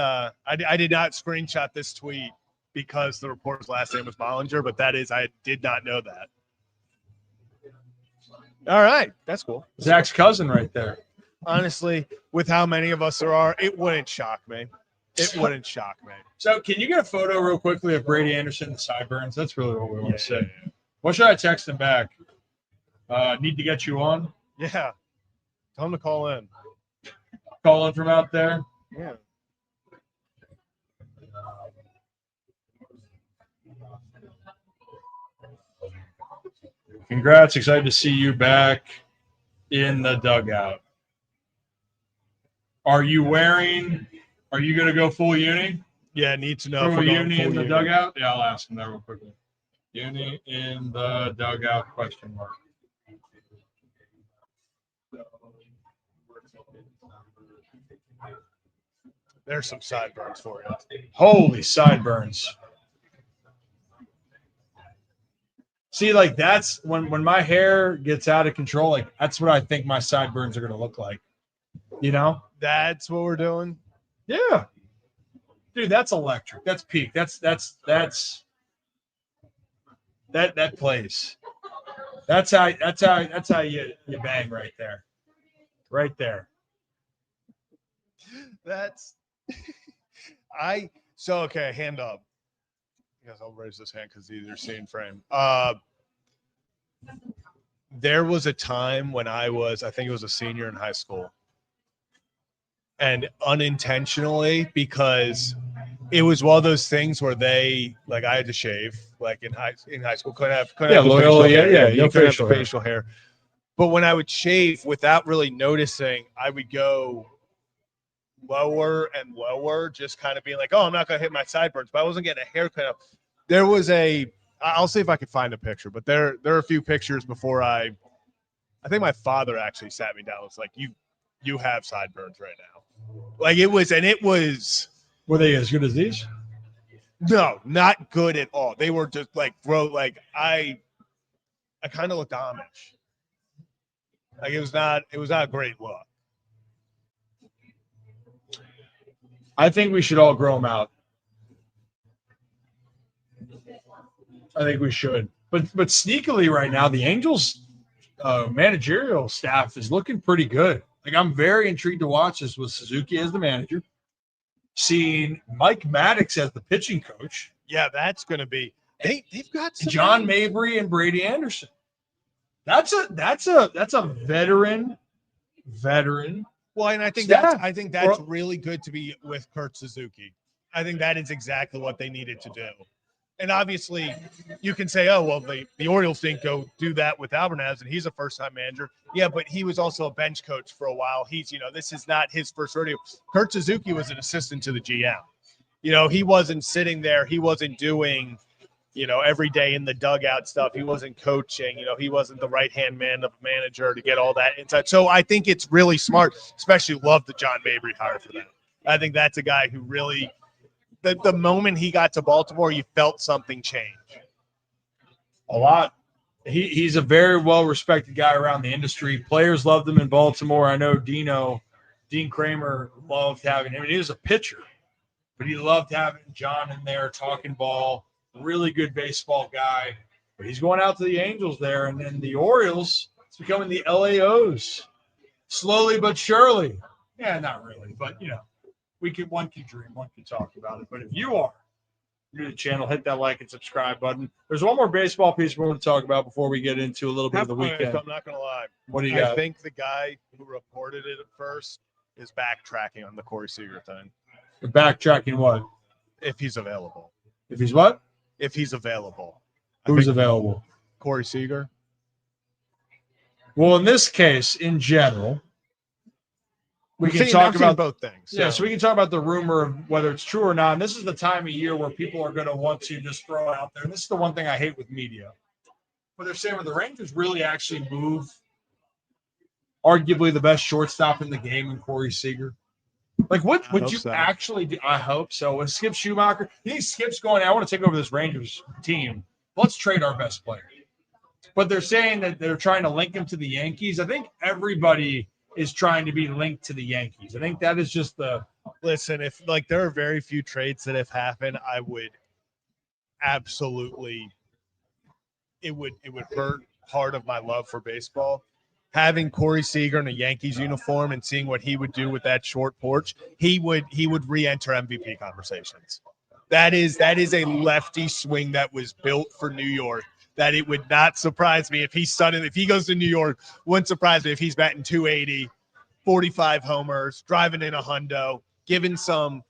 I did not screenshot this tweet because the reporter's last name was Bollinger, but I did not know that. All right, that's cool. Zach's cousin right there. Honestly, with how many of us there are, it wouldn't shock me. It wouldn't shock me. So can you get a photo real quickly of Brady Anderson and the sideburns? That's really what we want to say. Yeah. What should I text him back? Need to get you on. Yeah. Tell him to call in. Calling from out there. Yeah. Congrats. Excited to see you back in the dugout. Are you going to go full uni? Yeah, need to know. Full if we're going uni full in the uni. dugout? Yeah, I'll ask him that real quickly. Uni in the dugout, question mark. There's some sideburns for you. Holy sideburns. See, like that's when my hair gets out of control, like that's what I think my sideburns are going to look like. You know? That's what we're doing. Yeah. Dude, that's electric. That's peak. That plays. That's how you bang right there. Right there. That's okay, hand up. I guess I'll raise this hand because these are seen frame. There was a time when I think it was a senior in high school. And unintentionally, because it was one of those things where I had to shave, like in high school, couldn't have loyal, facial hair. you couldn't facial have facial hair. But when I would shave without really noticing, I would go lower and lower, just kind of being like, oh, I'm not going to hit my sideburns, but I wasn't getting a haircut. There was I'll see if I can find a picture, but there are a few pictures before I think my father actually sat me down. It's like, you have sideburns right now. Like it was. Were they as good as these? No, not good at all. They were just like, bro, like I kind of looked Amish. Like it was not a great look. I think we should all grow them out. I think we should. But sneakily right now, the Angels managerial staff is looking pretty good. Like I'm very intrigued to watch this with Suzuki as the manager, seeing Mike Maddox as the pitching coach. Yeah, that's going to be. They've got some John Mabry and Brady Anderson. That's a veteran. Well, and I think staff. that's really good to be with Kurt Suzuki. I think that is exactly what they needed to do. And obviously, you can say, oh, well, the Orioles didn't go do that with Alvarez, and he's a first-time manager. Yeah, but he was also a bench coach for a while. This is not his first rodeo. Kurt Suzuki was an assistant to the GM. He wasn't sitting there. He wasn't doing, every day in the dugout stuff. He wasn't coaching. He wasn't the right-hand man of a manager to get all that inside. So I think it's really smart, especially love the John Mabry hire for that. I think that's a guy who really – the moment he got to Baltimore, you felt something change. A lot. He's a very well-respected guy around the industry. Players loved him in Baltimore. I know Dean Kramer loved having him. He was a pitcher, but he loved having John in there talking ball. Really good baseball guy. But he's going out to the Angels there, and then the Orioles, it's becoming the LAOs. Slowly but surely. Yeah, not really, but, one can dream, one can talk about it. But if you are new to the channel, hit that like and subscribe button. There's one more baseball piece we want to talk about before we get into a little bit of the weekend. I'm not going to lie. What do you got? I think the guy who reported it at first is backtracking on the Corey Seager thing. You're backtracking what? If he's available. If he's what? If he's available. Who's available? Corey Seager. Well, in this case, in general, we can talk about both things. Yeah, so we can talk about the rumor of whether it's true or not. And this is the time of year where people are going to want to just throw it out there. And this is the one thing I hate with media. But they're saying, well, the Rangers really actually move arguably the best shortstop in the game in Corey Seager. Like, what would you actually do? I hope so. With Skip Schumacher, Skip's going, I want to take over this Rangers team. Let's trade our best player. But they're saying that they're trying to link him to the Yankees. I think everybody is trying to be linked to the Yankees. I think that is just the – listen, if there are very few trades that have happened, I would absolutely – it would hurt part of my love for baseball having Corey Seager in a Yankees uniform and seeing what he would do with that short porch, he would re-enter MVP conversations. That is a lefty swing that was built for New York. That it would not surprise me if he goes to New York. Wouldn't surprise me if he's batting 280, 45 homers, driving in a hundo, giving some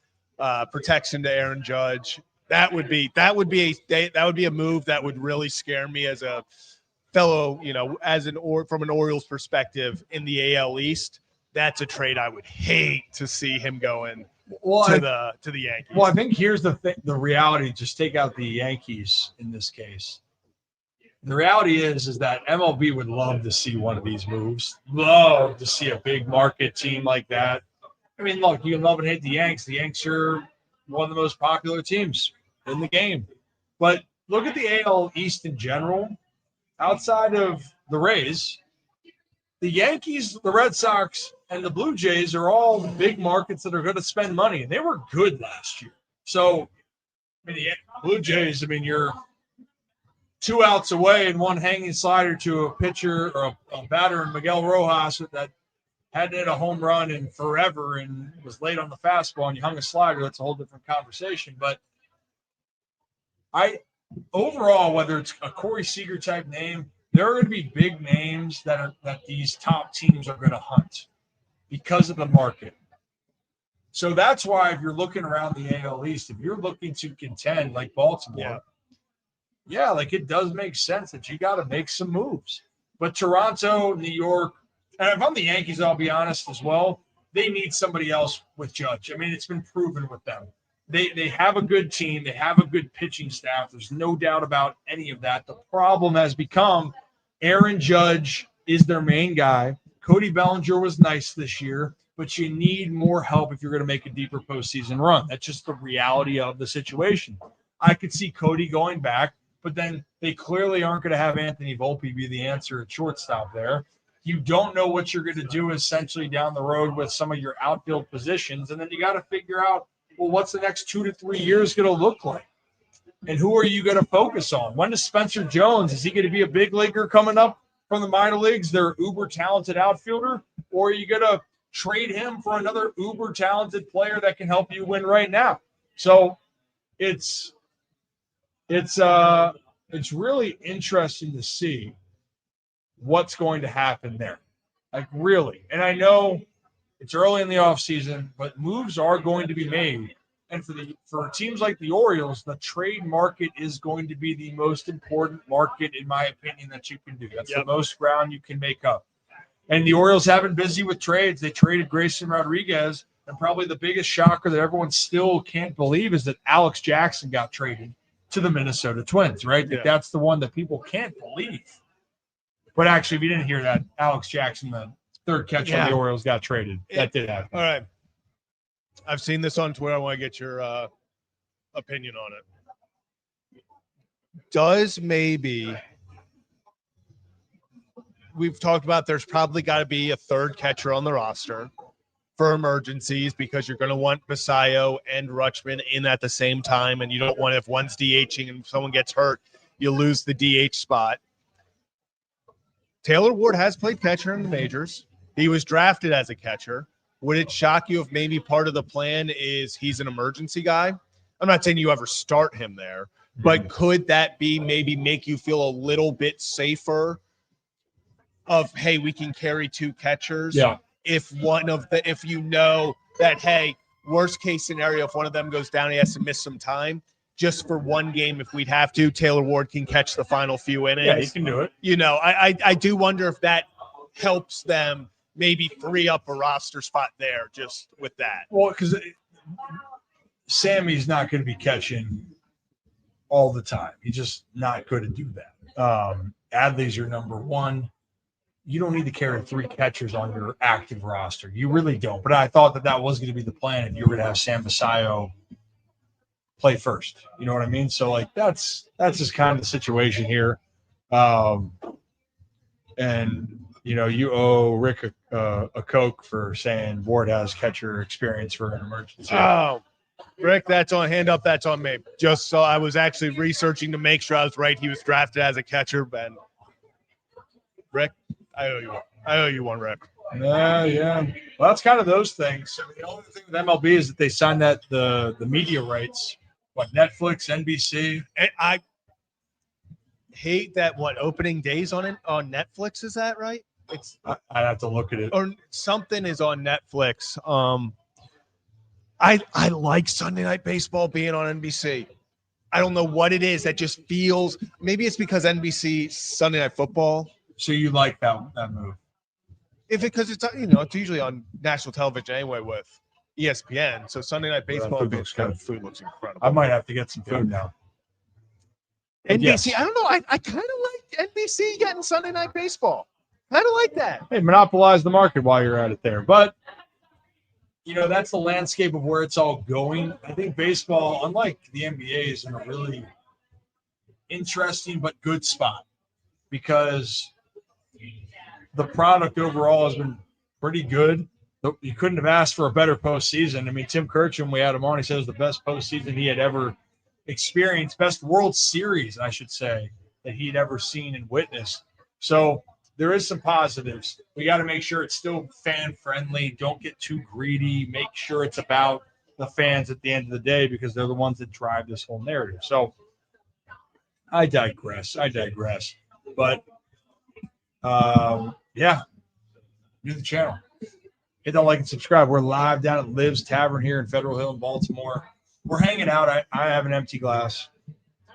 protection to Aaron Judge. That would be a move that would really scare me as a fellow, from an Orioles perspective in the AL East. That's a trade I would hate to see him going to the Yankees. Well, I think here's the reality. Just take out the Yankees in this case. The reality is that MLB would love to see one of these moves. Love to see a big market team like that. I mean, look, you can love and hate the Yanks. The Yanks are one of the most popular teams in the game. But look at the AL East in general. Outside of the Rays, the Yankees, the Red Sox, and the Blue Jays are all big markets that are going to spend money. And they were good last year. So, I mean, the Blue Jays, you're 2 outs away and one hanging slider to a pitcher or a batter in Miguel Rojas that hadn't hit a home run in forever and was late on the fastball and you hung a slider. That's a whole different conversation. But overall, whether it's a Corey Seager type name, there are going to be big names that these top teams are going to hunt because of the market. So that's why if you're looking around the AL East, if you're looking to contend like Baltimore, like it does make sense that you got to make some moves. But Toronto, New York, and if I'm the Yankees, I'll be honest as well, they need somebody else with Judge. I mean, it's been proven with them. They have a good team. They have a good pitching staff. There's no doubt about any of that. The problem has become Aaron Judge is their main guy. Cody Bellinger was nice this year, but you need more help if you're going to make a deeper postseason run. That's just the reality of the situation. I could see Cody going back, but then they clearly aren't going to have Anthony Volpe be the answer at shortstop there. You don't know what you're going to do essentially down the road with some of your outfield positions, and then you got to figure out, well, what's the next 2 to 3 years going to look like? And who are you going to focus on? When is Spencer Jones? Is he going to be a big leaguer coming up from the minor leagues? They're uber talented outfielder, or are you going to trade him for another uber talented player that can help you win right now? So it's really interesting to see what's going to happen there. Like really. And I know it's early in the offseason, but moves are going to be made. And for teams like the Orioles, the trade market is going to be the most important market, in my opinion, that you can do. That's the most ground you can make up. And the Orioles have been busy with trades. They traded Grayson Rodriguez, and probably the biggest shocker that everyone still can't believe is that Alex Jackson got traded to the Minnesota Twins, right? Yeah. That's the one that people can't believe. But actually, if you didn't hear that, Alex Jackson, the third catcher of the Orioles, got traded. That did happen. All right. I've seen this on Twitter. I want to get your opinion on it. Does maybe – we've talked about there's probably got to be a third catcher on the roster for emergencies because you're going to want Basayo and Rutschman in at the same time, and you don't want, if one's DHing and someone gets hurt, you lose the DH spot. Taylor Ward has played catcher in the majors. He was drafted as a catcher. Would it shock you if maybe part of the plan is he's an emergency guy? I'm not saying you ever start him there, but could that be maybe make you feel a little bit safer of, hey, we can carry two catchers? Yeah. If you know that, hey, worst case scenario, if one of them goes down, he has to miss some time. Just for one game, if we'd have to, Taylor Ward can catch the final few innings. Yeah, he can do it. You know, I do wonder if that helps them maybe free up a roster spot there just with that. Well, because Sammy's not going to be catching all the time. He's just not going to do that. Adley's your number one. You don't need to carry three catchers on your active roster. You really don't. But I thought that was going to be the plan if you were going to have Sam Basayo play first. You know what I mean? So, like, that's just kind of the situation here. And, you know, you owe Rick a Coke for saying Ward has catcher experience for an emergency. Oh, Rick, that's on hand up. That's on me. Just so I was actually researching to make sure I was right. He was drafted as a catcher. And Rick, I owe you one. I owe you one, Rick. Yeah. Well, that's kind of those things. I mean, the only thing with MLB is that they signed the media rights. What, Netflix, NBC? And I hate that. Opening days on Netflix, is that right? It's I'd have to look at it. or something is on Netflix. I like Sunday Night Baseball being on NBC. I don't know what it is that just feels. Maybe it's because NBC Sunday Night Football. So you like that move? Because it's it's usually on national television anyway with ESPN. So Sunday Night Baseball food looks good. food looks incredible. I might have to get some food now. NBC. Yes. I don't know. I kind of like NBC getting Sunday Night Baseball. Kind of like that. Hey, monopolize the market while you're at it there. But, that's the landscape of where it's all going. I think baseball, unlike the NBA, is in a really interesting but good spot because the product overall has been pretty good. You couldn't have asked for a better postseason. I mean, Tim Kirchhoff, we had him on, he said it was the best postseason he had ever experienced, best World Series, I should say, that he'd ever seen and witnessed. So there is some positives. We got to make sure it's still fan-friendly. Don't get too greedy. Make sure it's about the fans at the end of the day because they're the ones that drive this whole narrative. So I digress. But, yeah, new to the channel. Hit that like and subscribe. We're live down at Liv's Tavern here in Federal Hill in Baltimore. We're hanging out. I have an empty glass.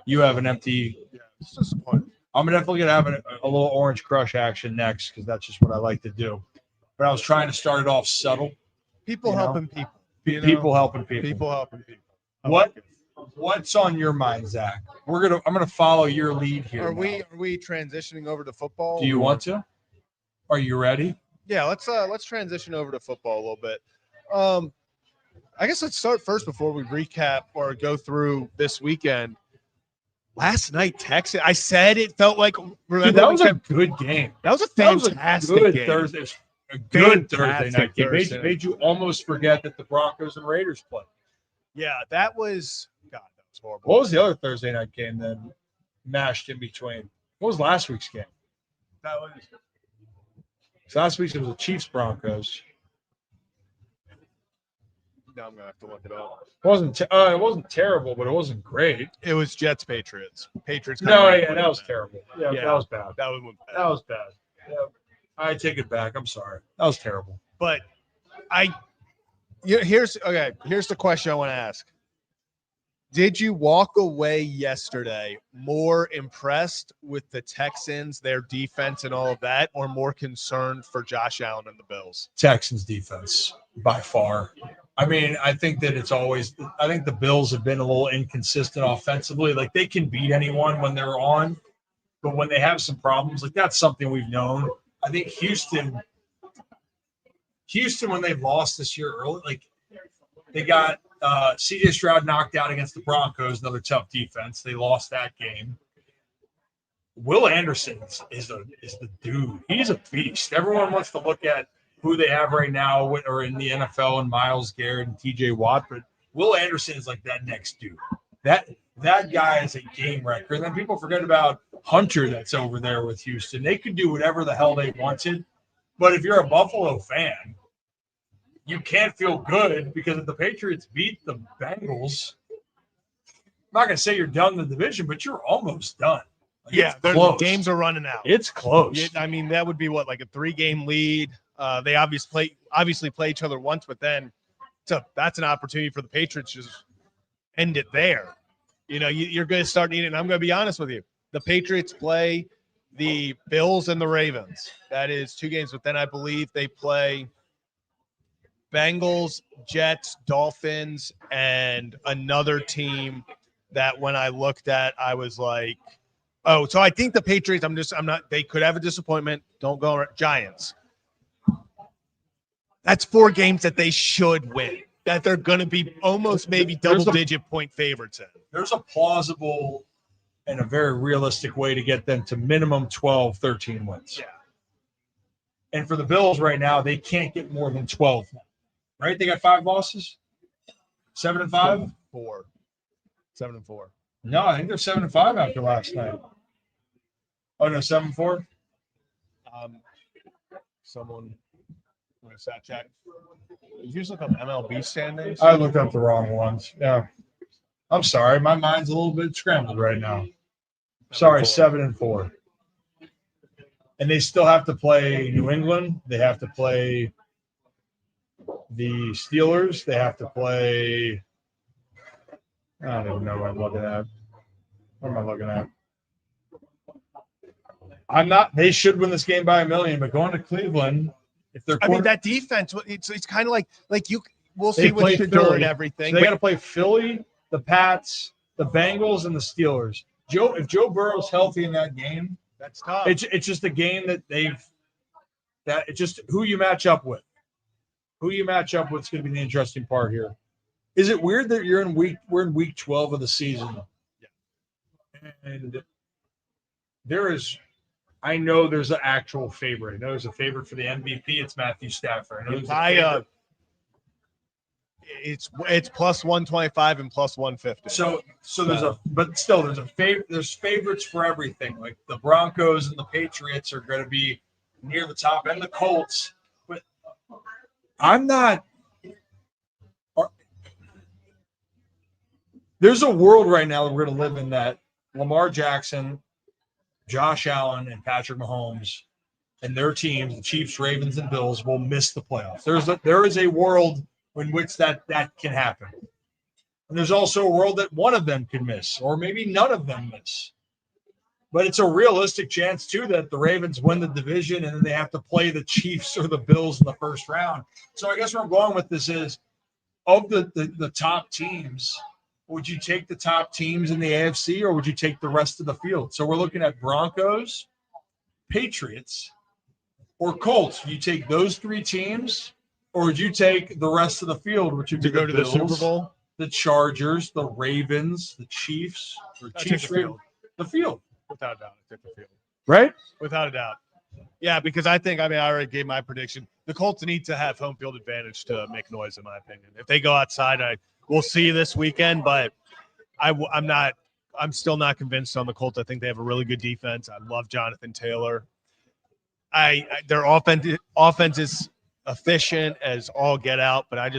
You have an empty. Yeah, it's disappointing. I'm definitely going to have a little Orange Crush action next because that's just what I like to do. But I was trying to start it off subtle. People helping people. People helping people. People helping people. What's on your mind, Zach? I'm gonna follow your lead here. Are we transitioning over to football? Do you want to? Are you ready? Yeah, let's transition over to football a little bit. I guess let's start first before we recap or go through this weekend. Last night, Texas. I said it felt like. Dude, that was a good game. That was a fantastic game. Thursday. A good Thursday night game. Thursday. Made you almost forget that the Broncos and Raiders played. Yeah, that was horrible. What was the other Thursday night game then mashed in between? What was last week's game? Last week's it was the Chiefs Broncos. Now I'm gonna have to look it up. It wasn't terrible, but it wasn't great. It was Jets Patriots. Patriots. That was terrible. Yeah, that was bad. That was bad. Yeah. I take it back. I'm sorry. That was terrible. But here's the question I want to ask. Did you walk away yesterday more impressed with the Texans, their defense and all of that, or more concerned for Josh Allen and the Bills? Texans defense by far. I mean, I think that I think the Bills have been a little inconsistent offensively. Like they can beat anyone when they're on, but when they have some problems, like that's something we've known. I think Houston, when they lost this year early, like they got C.J. Stroud knocked out against the Broncos, another tough defense. They lost that game. Will Anderson is the dude. He's a beast. Everyone wants to look at who they have right now or in the NFL and Myles Garrett and T.J. Watt, but Will Anderson is like that next dude. That guy is a game wrecker. And then people forget about Hunter that's over there with Houston. They could do whatever the hell they wanted, but if you're a Buffalo fan, you can't feel good because if the Patriots beat the Bengals, I'm not going to say you're done in the division, but you're almost done. Like, yeah, the games are running out. It's close. I mean, that would be like a 3-game lead. They obviously play each other once, but then that's an opportunity for the Patriots to just end it there. You're going to start needing. I'm going to be honest with you. The Patriots play the Bills and the Ravens. That is 2 games, but then I believe they play Bengals, Jets, Dolphins, and another team that when I looked at, I was like, oh, so I think the Patriots, they could have a disappointment. Don't go Giants. That's 4 games that they should win, that they're going to be almost maybe double-digit point favorites in. There's a plausible and a very realistic way to get them to minimum 12, 13 wins. Yeah. And for the Bills right now, they can't get more than 12. Right? They got 5 losses? 7-5? 4. 7-4. No, I think they're 7-5 after last night. Oh, no, 7-4? someone want to stat check? Did you just look up MLB standings? I looked up the wrong ones. Yeah. I'm sorry. My mind's a little bit scrambled right now. Sorry, 7-4. And they still have to play New England. They have to play the Steelers. They have to play. I don't even know what I'm looking at. What am I looking at? I'm not. They should win this game by 1 million, but going to Cleveland, if they're. I mean, that defense. It's kind of like you. We'll see what Shador Philly and everything. So they got to play Philly, the Pats, the Bengals, and the Steelers. If Joe Burrow's healthy in that game, that's tough. It's just a game that it's just who you match up with. Who you match up with is going to be the interesting part here. Is it weird that we're in week 12 of the season? Yeah. And I know there's an actual favorite. I know there's a favorite for the MVP. It's Matthew Stafford. It's plus 125 and plus 150. So there's favorites for everything. Like the Broncos and the Patriots are going to be near the top, and the Colts. But I'm not. There's a world right now that we're going to live in that Lamar Jackson, Josh Allen, and Patrick Mahomes and their teams, the Chiefs, Ravens, and Bills, will miss the playoffs. There is a world in which that can happen. And there's also a world that one of them could miss, or maybe none of them miss. But it's a realistic chance, too, that the Ravens win the division and then they have to play the Chiefs or the Bills in the first round. So I guess where I'm going with this is, of the top teams, would you take the top teams in the AFC or would you take the rest of the field? So we're looking at Broncos, Patriots, or Colts. Do you take those three teams, or would you take the rest of the field, which would be go to the Super Bowl? The Chargers, the Ravens, the Chiefs, or Chiefs, Ravens, the field. Without a doubt, I take the field. Right? Without a doubt. Yeah, because I already gave my prediction. The Colts need to have home field advantage to make noise, in my opinion. If they go outside, we'll see this weekend, but I'm still not convinced on the Colts. I think they have a really good defense. I love Jonathan Taylor. Their offense is efficient as all get out, but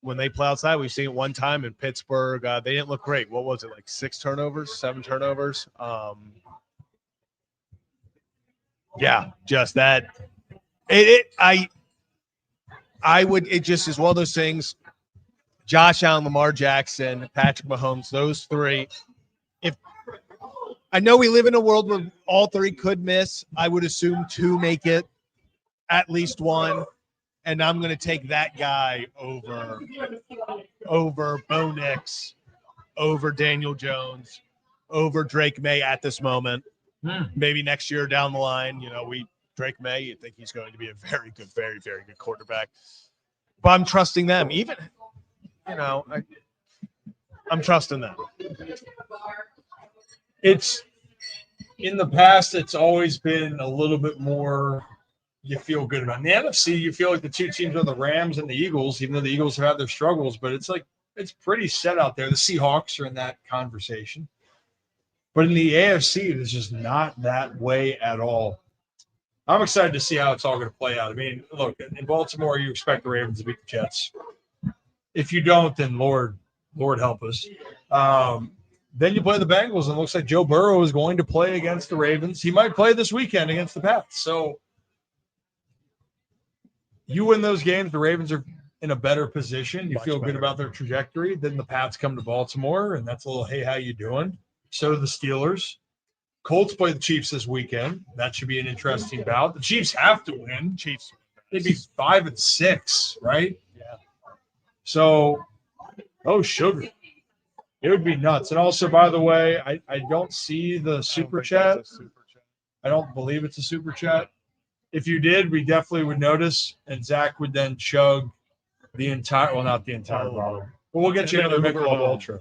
when they play outside, we've seen it one time in Pittsburgh. They didn't look great. What was it, like 7 turnovers? Yeah, just that. It just is one of those things. Josh Allen, Lamar Jackson, Patrick Mahomes, those three. If I know we live in a world where all three could miss, I would assume two make it, at least one. And I'm going to take that guy over Bo Nix, over Daniel Jones, over Drake May at this moment. Maybe next year down the line, Drake May, you think he's going to be a very good, very, very good quarterback. But I'm trusting them. Even, I'm trusting them. It's in the past, it's always been a little bit more you feel good about. In the NFC, you feel like the two teams are the Rams and the Eagles, even though the Eagles have had their struggles, but it's pretty set out there. The Seahawks are in that conversation. But in the AFC, it's just not that way at all. I'm excited to see how it's all going to play out. I mean, look, in Baltimore, you expect the Ravens to beat the Jets. If you don't, then Lord help us. Then you play the Bengals, and it looks like Joe Burrow is going to play against the Ravens. He might play this weekend against the Pats. So you win those games, the Ravens are in a better position. You feel good about their trajectory. Then the Pats come to Baltimore, and that's a little, hey, how you doing? So do the Steelers. Colts play the Chiefs this weekend. That should be an interesting bout. The Chiefs have to win. They'd be 5-6, right? Yeah. So, sugar. It would be nuts. And also, by the way, I don't see the super chat. I don't believe it's a super chat. If you did, we definitely would notice, and Zach would then chug the entire, well, not the entire bottle. But we'll get you another Michelob Ultra.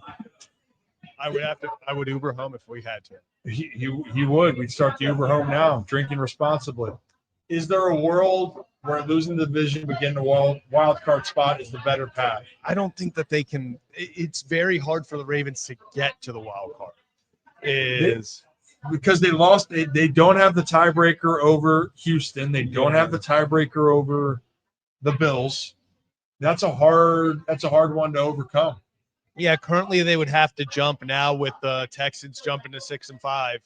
I would Uber home if we had to. He would. We'd start the Uber home now, drinking responsibly. Is there a world where losing the division, but getting the wild card spot is the better path? I don't think that they can. It's very hard for the Ravens to get to the wild card. because they lost. They don't have the tiebreaker over Houston. They don't have the tiebreaker over the Bills. That's a hard one to overcome. Yeah, currently they would have to jump now with the Texans jumping to 6-5.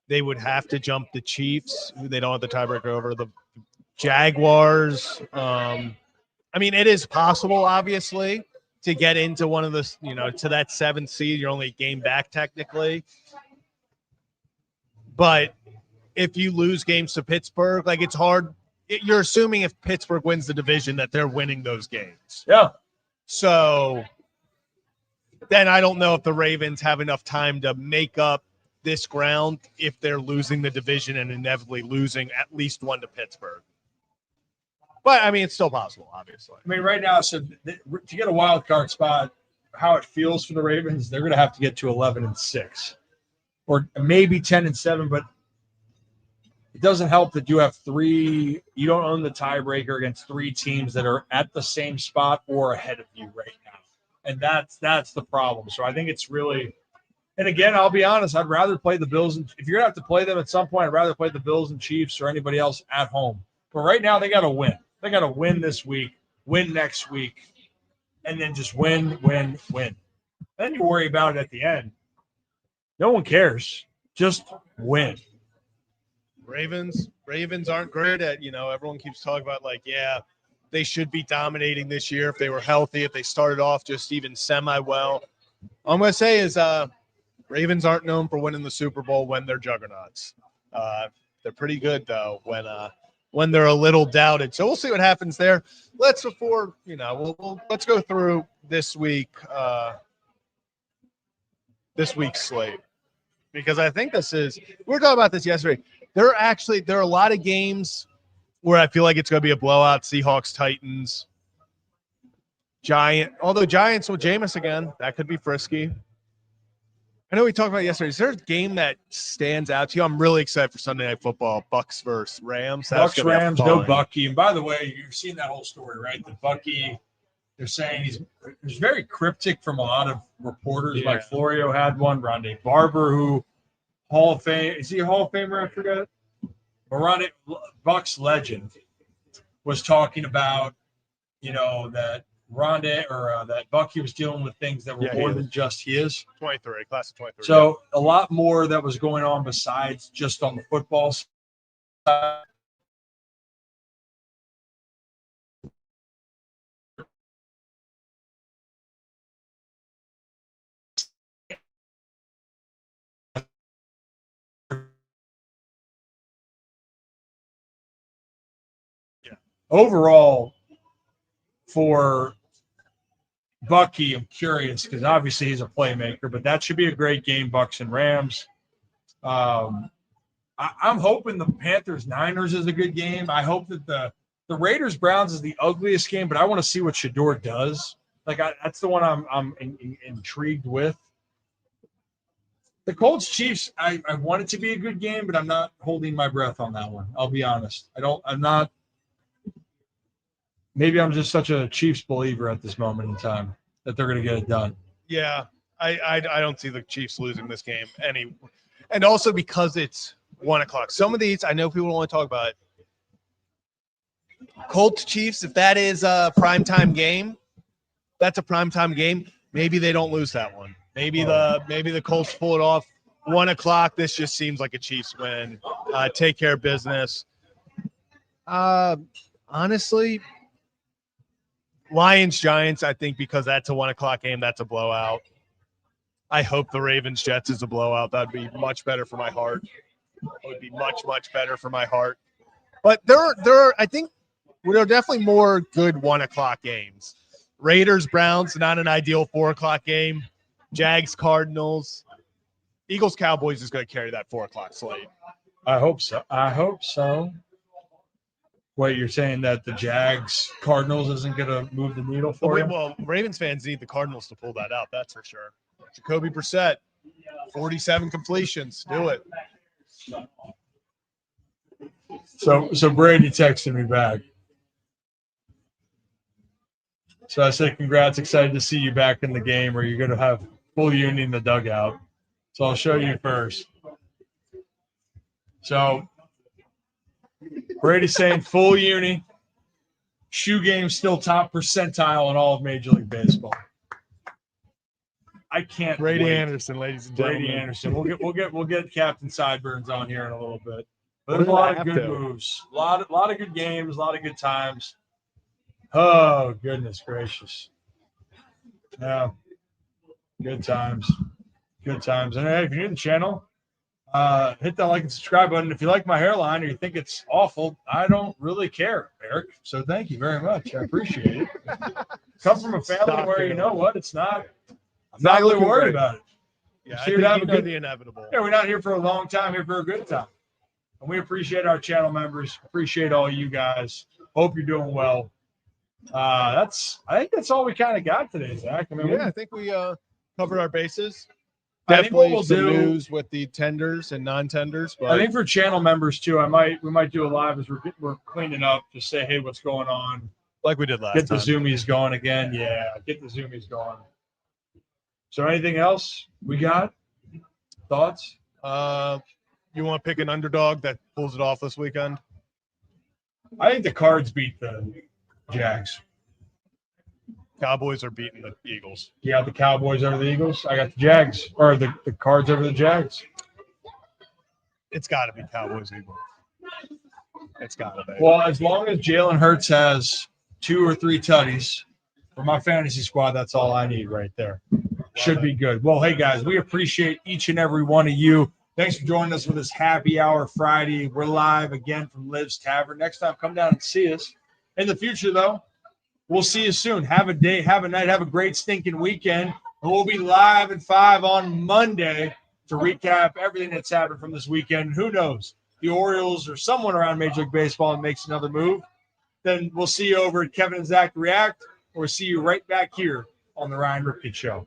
They would have to jump the Chiefs, who they don't have the tiebreaker over, the Jaguars. I mean, it is possible, obviously, to get into one of the, to that 7th seed. You're only a game back technically. But if you lose games to Pittsburgh, like it's hard. You're assuming if Pittsburgh wins the division that they're winning those games. Yeah. So then I don't know if the Ravens have enough time to make up this ground if they're losing the division and inevitably losing at least one to Pittsburgh. But, I mean, it's still possible, obviously. I mean, right now, so to get a wild card spot, how it feels for the Ravens, they're going to have to get to 11-6 or maybe 10-7, but it doesn't help that you have you don't own the tiebreaker against 3 teams that are at the same spot or ahead of you right now. And that's the problem. So I think it's really, and again, I'll be honest, I'd rather play the Bills. If you're going to have to play them at some point, I'd rather play the Bills and Chiefs or anybody else at home. But right now, they got to win. They got to win this week, win next week, and then just win. Then you worry about it at the end. No one cares. Just win. Ravens aren't great at, everyone keeps talking about they should be dominating this year if they were healthy, if they started off just even semi-well. All I'm going to say is Ravens aren't known for winning the Super Bowl when they're juggernauts. They're pretty good, though, when they're a little doubted. So we'll see what happens there. Let's go through this week's slate, because I think we were talking about this yesterday. There are a lot of games where I feel like it's going to be a blowout. Seahawks, Titans, although Giants with Jameis again, that could be frisky. I know we talked about it yesterday. Is there a game that stands out to you? I'm really excited for Sunday Night Football. Bucks versus Rams. Bucks, Rams, no Bucky. And by the way, you've seen that whole story, right? The Bucky, they're saying he's very cryptic from a lot of reporters. Yeah. Like Florio had one. Rondé Barber, who Hall of Fame. Is he a Hall of Famer? I forget. Rondé, Bucks legend, was talking about, that Rondé or that Bucky was dealing with things that were more than just his. 23, class of 23. So a lot more that was going on besides just on the football side. Overall, for Bucky, I'm curious because obviously he's a playmaker, but that should be a great game, Bucks and Rams. I'm hoping the Panthers-Niners is a good game. I hope that the Raiders-Browns is the ugliest game, but I want to see what Shador does. That's the one I'm intrigued with. The Colts-Chiefs, I want it to be a good game, but I'm not holding my breath on that one. I'll be honest. I'm not. Maybe I'm just such a Chiefs believer at this moment in time that they're going to get it done. Yeah, I don't see the Chiefs losing this game and also because it's 1:00. Some of these I know people don't want to talk about it. Colts Chiefs, if that is a primetime game, that's a primetime game. Maybe they don't lose that one. Maybe the Colts pull it off. 1:00. This just seems like a Chiefs win. Take care of business. Honestly. Lions, Giants, I think because that's a 1:00 game, that's a blowout. I hope the Ravens, Jets is a blowout. That'd be much better for my heart. It would be much, much better for my heart. But I think there are definitely more good 1:00 games. Raiders, Browns, not an ideal 4:00 game. Jags, Cardinals. Eagles, Cowboys is going to carry that 4:00 slate. I hope so. What, you're saying that the Jags Cardinals isn't going to move the needle for you? Well, Ravens fans need the Cardinals to pull that out. That's for sure. Jacoby Brissett, 47 completions. Do it. So Brady texted me back. So I said, congrats, excited to see you back in the game, or you're going to have full union in the dugout. So I'll show you first. So Brady's saying full uni. Shoe game still top percentile in all of Major League Baseball. I can't Brady wait. Anderson, ladies and gentlemen. Brady Anderson. We'll get Captain Sideburns on here in a little bit. But there's a lot of good moves, a lot of good games, a lot of good times. Oh, goodness gracious. Yeah. Good times. Good times. And hey, if you're new to the channel, hit that like and subscribe button. If you like my hairline or you think it's awful, I don't really care, Eric. So thank you very much. I appreciate it. Come from a family where you know what? It's not. I'm not really worried about it. Yeah, Here to have a good, the inevitable. Yeah, we're not here for a long time. Here for a good time. And we appreciate our channel members. Appreciate all you guys. Hope you're doing well. I think that's all we kind of got today, Zach. I mean, I think we covered our bases. I think what Definitely we'll some do news with the tenders and non-tenders. But I think for channel members too, we might do a live as we're cleaning up. Just say, hey, what's going on? like we did last Get time. the zoomies going again. Yeah, get the zoomies going. So anything else we got? Thoughts? You want to pick an underdog that pulls it off this weekend? I think the Cards beat the Jags. Cowboys are beating the Eagles. You got the Cowboys over the Eagles. I got the Jags, or the Cards over the Jags. It's got to be Cowboys Eagles. It's got to be. Well, as long as Jalen Hurts has 2 or 3 tutties for my fantasy squad, that's all I need right there. Should be good. Well, hey, guys, we appreciate each and every one of you. Thanks for joining us for this Happy Hour Friday. We're live again from Liv's Tavern. Next time, come down and see us. In the future, though, we'll see you soon. Have a day, have a night, have a great stinking weekend. And we'll be live at 5 on Monday to recap everything that's happened from this weekend. Who knows? The Orioles or someone around Major League Baseball makes another move. Then we'll see you over at Kevin and Zach React, or see you right back here on the Ryan Ripken Show.